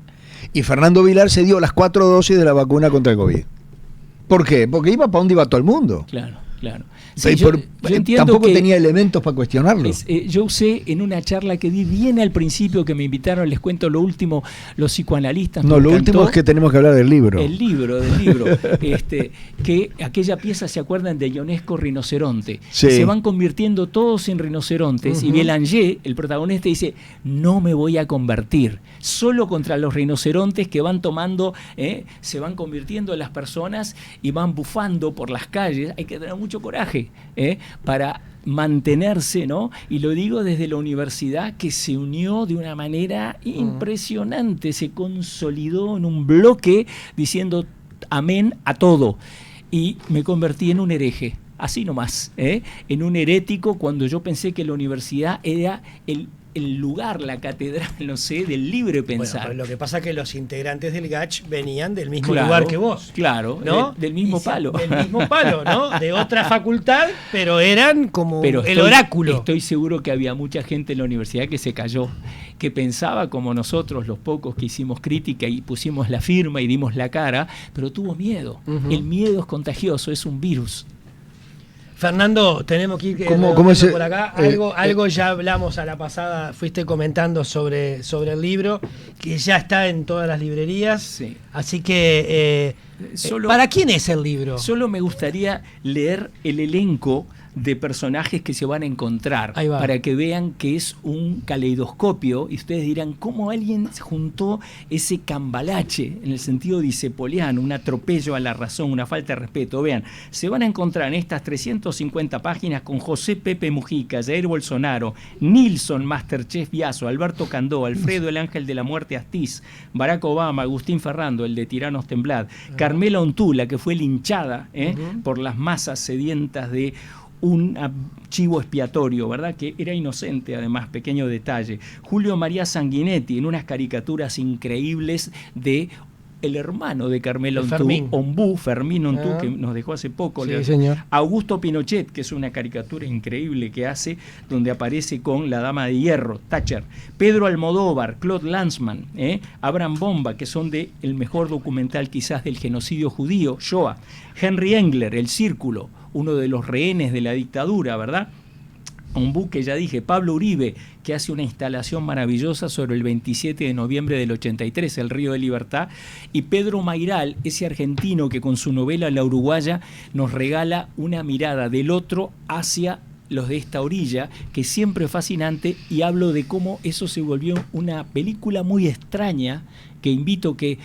Y Fernando Vilar se dio las 4 dosis de la vacuna contra el COVID. ¿Por qué? Porque iba para donde iba todo el mundo. Claro, claro. Y Sí, yo entiendo tampoco que tenía elementos para cuestionarlo. yo usé en una charla que di bien al principio, que me invitaron, les cuento lo último, los psicoanalistas. No, me lo encantó. último es que tenemos que hablar del libro. El libro, que aquella pieza, ¿se acuerdan de Ionesco Rinoceronte? Sí. Se van convirtiendo todos en rinocerontes y Bélanger, el protagonista, dice, no me voy a convertir, solo contra los rinocerontes que van tomando, se van convirtiendo en las personas y van bufando por las calles. Hay que tener mucho coraje para mantenerse, ¿no? Y lo digo desde la universidad, que se unió de una manera impresionante, se consolidó en un bloque diciendo amén a todo. Y me convertí en un hereje, así nomás, en un herético, cuando yo pensé que la universidad era el lugar, la catedral, no sé, del libre Bueno, pensar. pero lo que pasa es que los integrantes del GACH venían del mismo Claro, lugar que vos. Claro, ¿no? del mismo Y se- palo. Del mismo palo, ¿no? De otra facultad, pero eran como Pero el oráculo. Estoy seguro que había mucha gente en la universidad que se cayó, que pensaba como nosotros, los pocos que hicimos crítica y pusimos la firma y dimos la cara, pero tuvo miedo. Ujú. El miedo es contagioso, es un virus. Fernando, tenemos que ir ¿Cómo es por acá. Algo ya hablamos a la pasada, fuiste comentando sobre el libro, que ya está en todas las librerías. Sí. Así que, ¿para quién es el libro? Solo me gustaría leer el elenco de personajes que se van a encontrar, Ahí va. para que vean que es un caleidoscopio, y ustedes dirán, ¿cómo alguien juntó ese cambalache, en el sentido dicepoliano, un atropello a la razón, una falta de respeto? Vean, se van a encontrar en estas 350 páginas con José Pepe Mujica, Jair Bolsonaro, Nilsson, Masterchef Biaso, Alberto Candó, Alfredo el Ángel de la Muerte Astiz, Barack Obama, Agustín Ferrando, el de Tiranos Temblad, Carmela Ontula, que fue linchada por las masas sedientas de un chivo expiatorio, ¿verdad? Que era inocente, además, pequeño detalle. Julio María Sanguinetti, en unas caricaturas increíbles de el hermano de Carmela Ontú, Fermín. Fermín Ontú, que nos dejó hace poco. Sí, señor. Augusto Pinochet, que es una caricatura increíble que hace, donde aparece con la Dama de Hierro, Thatcher. Pedro Almodóvar, Claude Lanzmann, Abraham Bomba, que son de el mejor documental quizás del genocidio judío, Shoah. Henry Engler, El Círculo, uno de los rehenes de la dictadura, ¿verdad? Un buque, ya dije, Pablo Uribe, que hace una instalación maravillosa sobre el 27 de noviembre del 83, el Río de Libertad, y Pedro Mairal, ese argentino que con su novela La Uruguaya nos regala una mirada del otro hacia Los de esta orilla, que siempre es fascinante, y hablo de cómo eso se volvió una película muy extraña, que invito que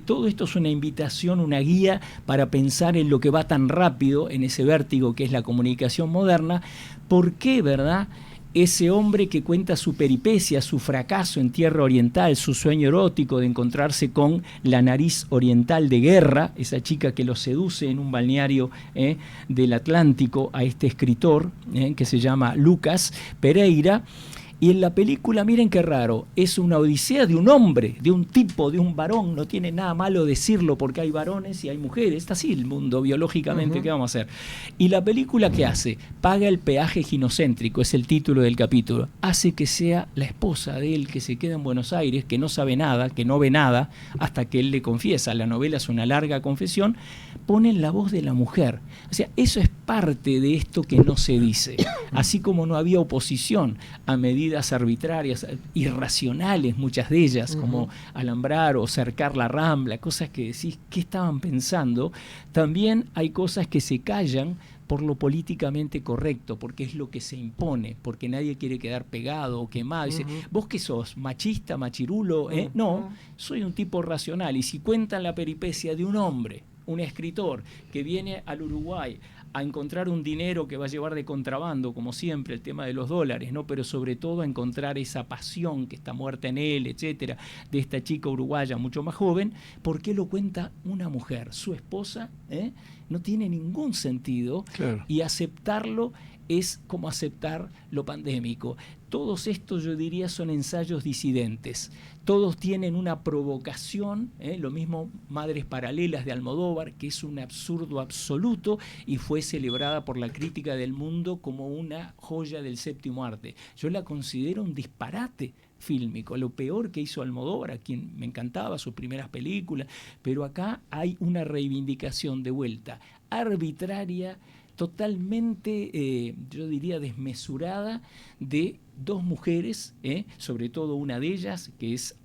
todo esto es una invitación, una guía para pensar en lo que va tan rápido, en ese vértigo que es la comunicación moderna. ¿Por qué, verdad? Ese hombre que cuenta su peripecia, su fracaso en tierra oriental, su sueño erótico de encontrarse con la nariz oriental de Guerra, esa chica que lo seduce en un balneario del Atlántico a este escritor que se llama Lucas Pereira. Y en la película, miren qué raro, es una odisea de un hombre, de un tipo, de un varón. No tiene nada malo decirlo porque hay varones y hay mujeres. Está así el mundo biológicamente, ¿qué vamos a hacer? Y la película, ¿qué hace? Paga el peaje ginocéntrico, es el título del capítulo. Hace que sea la esposa de él que se queda en Buenos Aires, que no sabe nada, que no ve nada, hasta que él le confiesa. La novela es una larga confesión. Ponen la voz de la mujer. O sea, eso es parte de esto que no se dice. Así como no había oposición a medidas arbitrarias, irracionales, muchas de ellas, como alambrar o cercar la Rambla, cosas que decís, ¿qué estaban pensando? También hay cosas que se callan por lo políticamente correcto, porque es lo que se impone, porque nadie quiere quedar pegado o quemado. Dice, ¿vos qué sos? ¿Machista, machirulo? No, soy un tipo racional. Y si cuentan la peripecia de un hombre, un escritor que viene al Uruguay a encontrar un dinero que va a llevar de contrabando, como siempre, el tema de los dólares, ¿no? Pero sobre todo a encontrar esa pasión que está muerta en él, etcétera, de esta chica uruguaya mucho más joven. ¿Por qué lo cuenta una mujer? Su esposa, no tiene ningún sentido, claro. Y aceptarlo es como aceptar lo pandémico. Todos estos, yo diría, son ensayos disidentes. Todos tienen una provocación, lo mismo Madres Paralelas de Almodóvar, que es un absurdo absoluto y fue celebrada por la crítica del mundo como una joya del séptimo arte. Yo la considero un disparate fílmico, lo peor que hizo Almodóvar, a quien me encantaba sus primeras películas, pero acá hay una reivindicación de vuelta arbitraria, totalmente, yo diría, desmesurada, de dos mujeres, sobre todo una de ellas, que es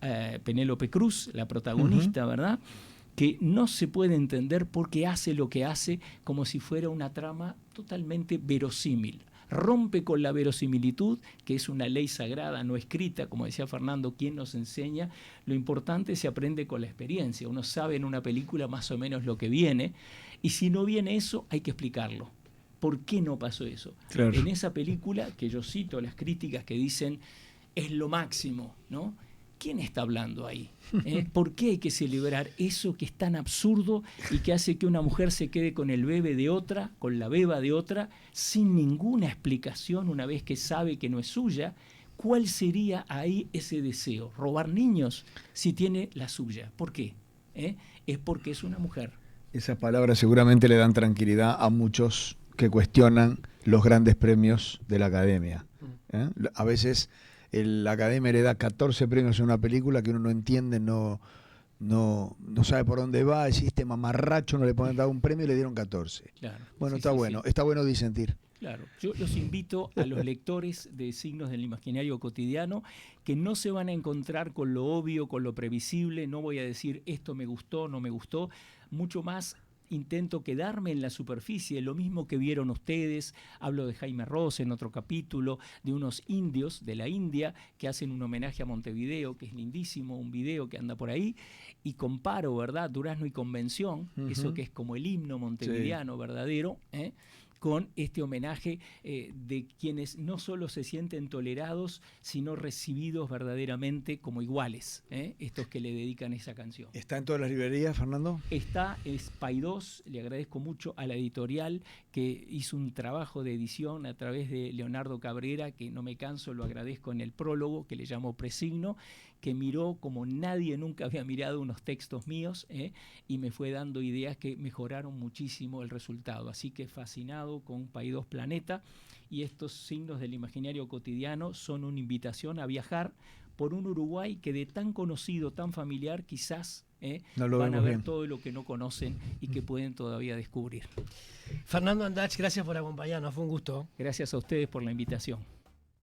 Penélope Cruz, la protagonista, ¿verdad?, que no se puede entender por qué hace lo que hace como si fuera una trama totalmente verosímil. Rompe con la verosimilitud, que es una ley sagrada, no escrita, como decía Fernando, ¿quién nos enseña? Lo importante se aprende con la experiencia. Uno sabe en una película más o menos lo que viene, y si no viene eso, hay que explicarlo. ¿Por qué no pasó eso? Claro. En esa película, que yo cito las críticas que dicen, es lo máximo, ¿no? ¿Quién está hablando ahí? ¿Por qué hay que celebrar eso que es tan absurdo y que hace que una mujer se quede con el bebé de otra, con la beba de otra, sin ninguna explicación una vez que sabe que no es suya? ¿Cuál sería ahí ese deseo? ¿Robar niños si tiene la suya? ¿Por qué? Es porque es una mujer. Esas palabras seguramente le dan tranquilidad a muchos que cuestionan los grandes premios de la Academia. A veces la Academia le da 14 premios en una película que uno no entiende, no sabe por dónde va, este mamarracho no le pueden dar un premio y le dieron 14. Claro. Bueno, sí, está bueno, sí. Está bueno disentir. Claro, yo los invito a los lectores de Signos del Imaginario Cotidiano que no se van a encontrar con lo obvio, con lo previsible. No voy a decir esto me gustó, no me gustó, mucho más intento quedarme en la superficie, lo mismo que vieron ustedes. Hablo de Jaime Ross en otro capítulo, de unos indios de la India que hacen un homenaje a Montevideo, que es lindísimo, un video que anda por ahí, y comparo, ¿verdad?, Durazno y Convención, eso que es como el himno montevideano verdadero, con este homenaje de quienes no solo se sienten tolerados, sino recibidos verdaderamente como iguales, estos que le dedican esa canción. ¿Está en todas las librerías, Fernando? Está, es Paidós, le agradezco mucho a la editorial que hizo un trabajo de edición a través de Leonardo Cabrera, que no me canso, lo agradezco en el prólogo, que le llamo Presigno, que miró como nadie nunca había mirado unos textos míos, y me fue dando ideas que mejoraron muchísimo el resultado. Así que fascinado con Paidós Planeta, y estos Signos del Imaginario Cotidiano son una invitación a viajar por un Uruguay que de tan conocido, tan familiar, quizás no lo van a ver bien. todo lo que no conocen y que pueden todavía descubrir. Fernando Andach, gracias por acompañarnos, fue un gusto. Gracias a ustedes por la invitación.